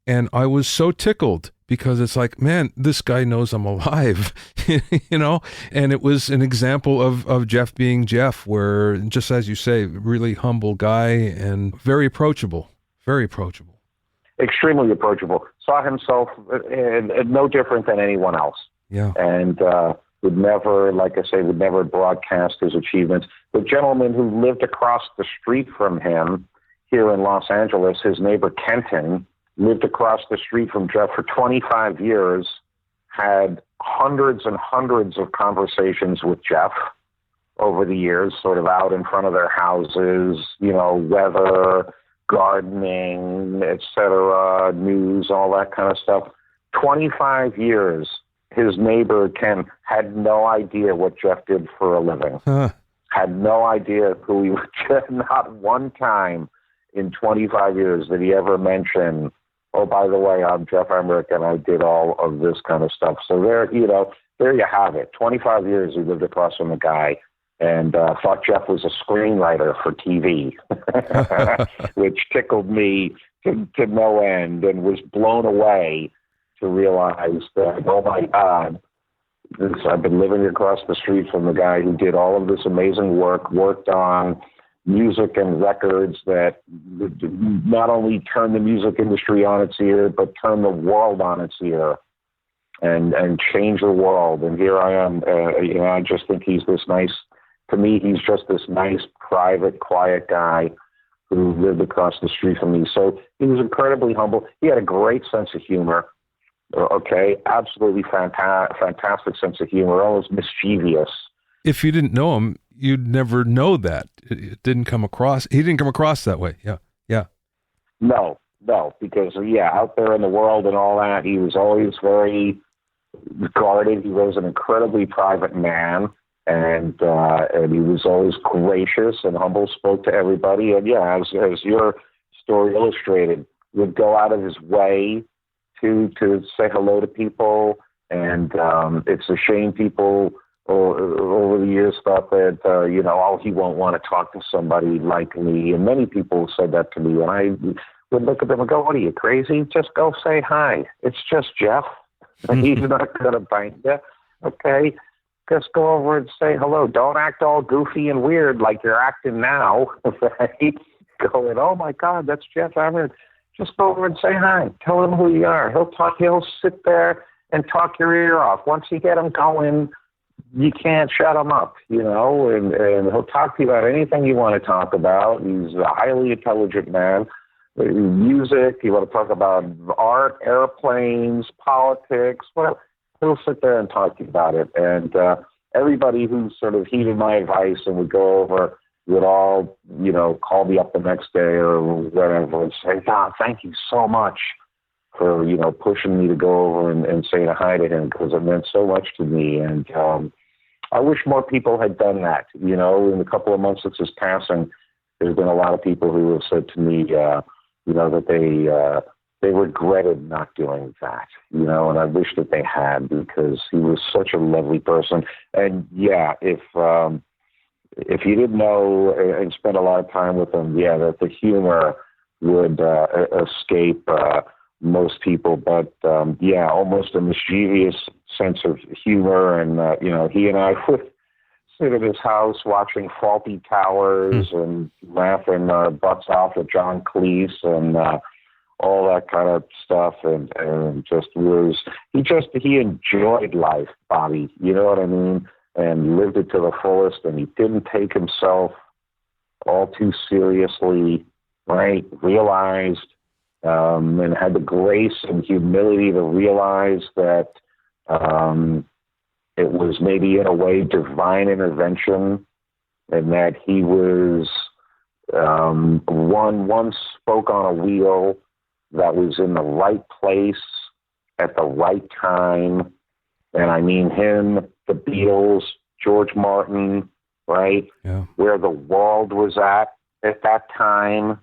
[SPEAKER 1] And I was so tickled, because it's like, man, this guy knows I'm alive, and it was an example of Geoff being Geoff, where, just as you say, really humble guy and very approachable.
[SPEAKER 2] Extremely approachable. Saw himself and no different than anyone else.
[SPEAKER 1] Yeah.
[SPEAKER 2] And would never, like I say, would never broadcast his achievements. The gentleman who lived across the street from him here in Los Angeles, his neighbor Kenton, lived across the street from Geoff for 25 years, had hundreds and hundreds of conversations with Geoff over the years, sort of out in front of their houses, weather, gardening, etc., news, all that kind of stuff. 25 years, his neighbor Ken had no idea what Geoff did for a living. Had no idea who he was. Not one time in 25 years did he ever mention, oh, by the way, I'm Geoff Emerick and I did all of this kind of stuff. So there you have it. 25 years he lived across from the guy and thought Geoff was a screenwriter for TV, which tickled me to no end, and was blown away to realize that, oh my God, I've been living across the street from the guy who did all of this amazing work, worked on music and records that not only turned the music industry on its ear, but turned the world on its ear and changed the world. And here I am, I just think he's this nice, to me, he's just this nice, private, quiet guy who lived across the street from me. So he was incredibly humble. He had a great sense of humor. Okay, absolutely fantastic sense of humor, almost mischievous.
[SPEAKER 1] If you didn't know him, you'd never know that. It didn't come across. He didn't come across that way. Yeah.
[SPEAKER 2] No, because out there in the world and all that, he was always very guarded. He was an incredibly private man, and he was always gracious and humble. Spoke to everybody, and as your story illustrated, would go out of his way to say hello to people. And it's a shame people over the years thought that, he won't want to talk to somebody like me. And many people said that to me. And I would look at them and go, what are you, crazy? Just go say hi. It's just Geoff. He's not going to bite you. Okay? Just go over and say hello. Don't act all goofy and weird like you're acting now. Right? Going, oh, my God, that's Geoff Emerick. Just go over and say hi. Tell him who you are. He'll sit there and talk your ear off. Once you get him going, you can't shut him up, and he'll talk to you about anything you want to talk about. He's a highly intelligent man. Music, you want to talk about art, airplanes, politics, whatever. He'll sit there and talk to you about it. And everybody who sort of heeded my advice and would go over would all, call me up the next day or whatever and say, God, thank you so much for, pushing me to go over and saying hi to him, because it meant so much to me. And I wish more people had done that. In the couple of months since his passing, there's been a lot of people who have said to me, that they regretted not doing that, and I wish that they had, because he was such a lovely person. And if you didn't know and spend a lot of time with him, that the humor would escape most people, but almost a mischievous sense of humor. And he and I would sit at his house watching Faulty Towers and laughing our butts off at John Cleese and all that kind of stuff. And he enjoyed life, Bobby. You know what I mean? And lived it to the fullest. And he didn't take himself all too seriously, right? Realized and had the grace and humility to realize that it was maybe in a way divine intervention, and that he was one spoke on a wheel that was in the right place at the right time. And I mean him, the Beatles, George Martin, right? Yeah. Where the world was at that time,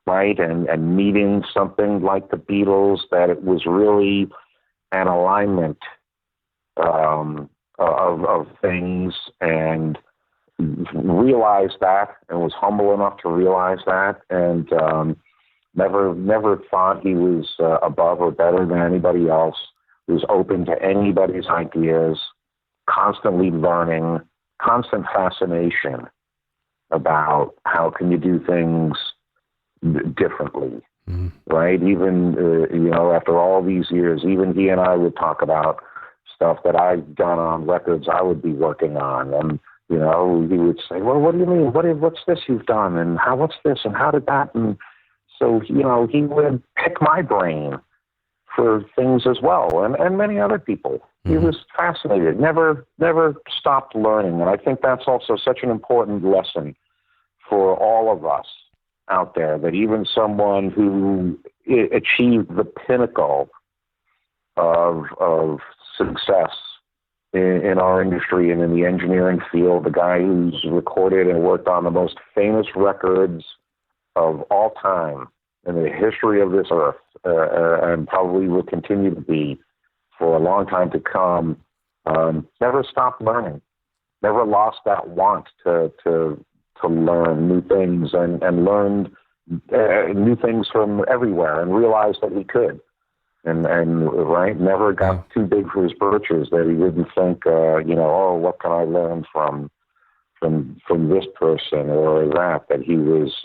[SPEAKER 2] right? And meeting something like the Beatles, that it was really an alignment of things, and realized that, and was humble enough to realize that, and never thought he was above or better than anybody else. Was open to anybody's ideas, constantly learning, constant fascination about how can you do things differently, right? Even, after all these years, even he and I would talk about stuff that I've done on records I would be working on. And, you know, he would say, well, what do you mean? What's this you've done? And what's this? And how did that? And so, you know, he would pick my brain for things as well. And many other people. He was fascinated, never stopped learning. And I think that's also such an important lesson for all of us out there, that even someone who achieved the pinnacle of success in our industry and in the engineering field, the guy who's recorded and worked on the most famous records of all time in the history of this earth, and probably will continue to be for a long time to come, never stopped learning, never lost that want to learn new things, and learned new things from everywhere, and realized that he could. And right, never got too big for his britches, that he didn't think, you know, oh, what can I learn from this person or that he was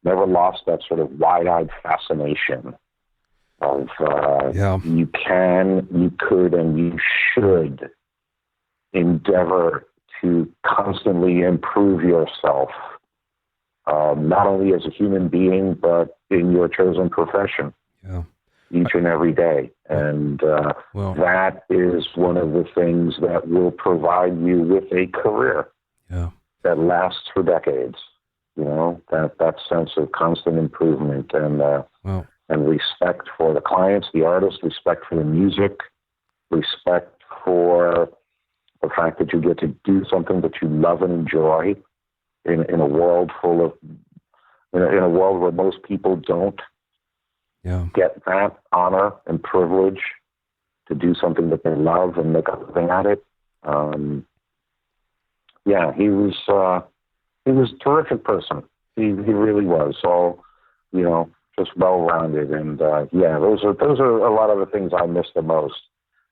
[SPEAKER 2] never lost that sort of wide-eyed fascination of you can, you could, and you should endeavor to constantly improve yourself, not only as a human being, but in your chosen profession. Yeah. Each and every day. And that is one of the things that will provide you with a career that lasts for decades. You know, that sense of constant improvement and respect for the clients, the artists, respect for the music, respect for the fact that you get to do something that you love and enjoy in a world full of, in a world where most people don't get that honor and privilege to do something that they love and make a living at it. He was a terrific person. He really was. All, you know, just well-rounded. And those are a lot of the things I miss the most.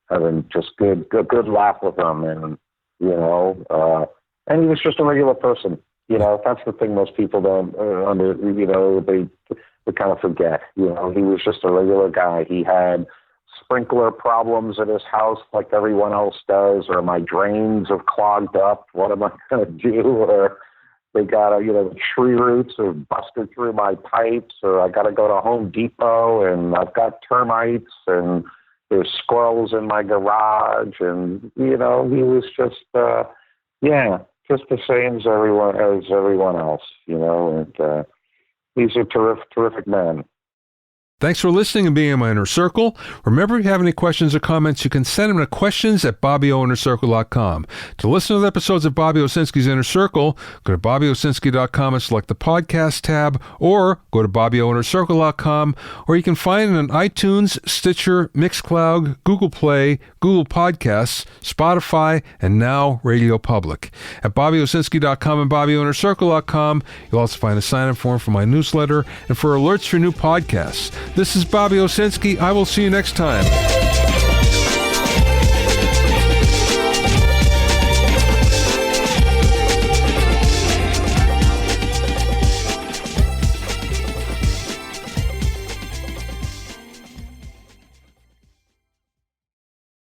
[SPEAKER 2] Having just good laugh with him, and you know, and he was just a regular person. You know, that's the thing most people don't you know, they kind of forget. You know, he was just a regular guy. He had sprinkler problems at his house like everyone else does, or my drains have clogged up. What am I going to do? Or they got the tree roots have busted through my pipes, or I got to go to Home Depot and I've got termites and there's squirrels in my garage. And, you know, he was just, just the same as everyone else, you know, and, he's a terrific man.
[SPEAKER 1] Thanks for listening and being in my inner circle. Remember, if you have any questions or comments, you can send them to questions@BobbyOInnerCircle.com. To listen to the episodes of Bobby Owsinski's Inner Circle, go to BobbyOwsinski.com and select the podcast tab, or go to BobbyOInnerCircle.com, or you can find it on iTunes, Stitcher, Mixcloud, Google Play, Google Podcasts, Spotify, and now Radio Public. At BobbyOwsinski.com and BobbyOInnerCircle.com, you'll also find a sign-up form for my newsletter and for alerts for new podcasts. This is Bobby Owsinski. I will see you next time.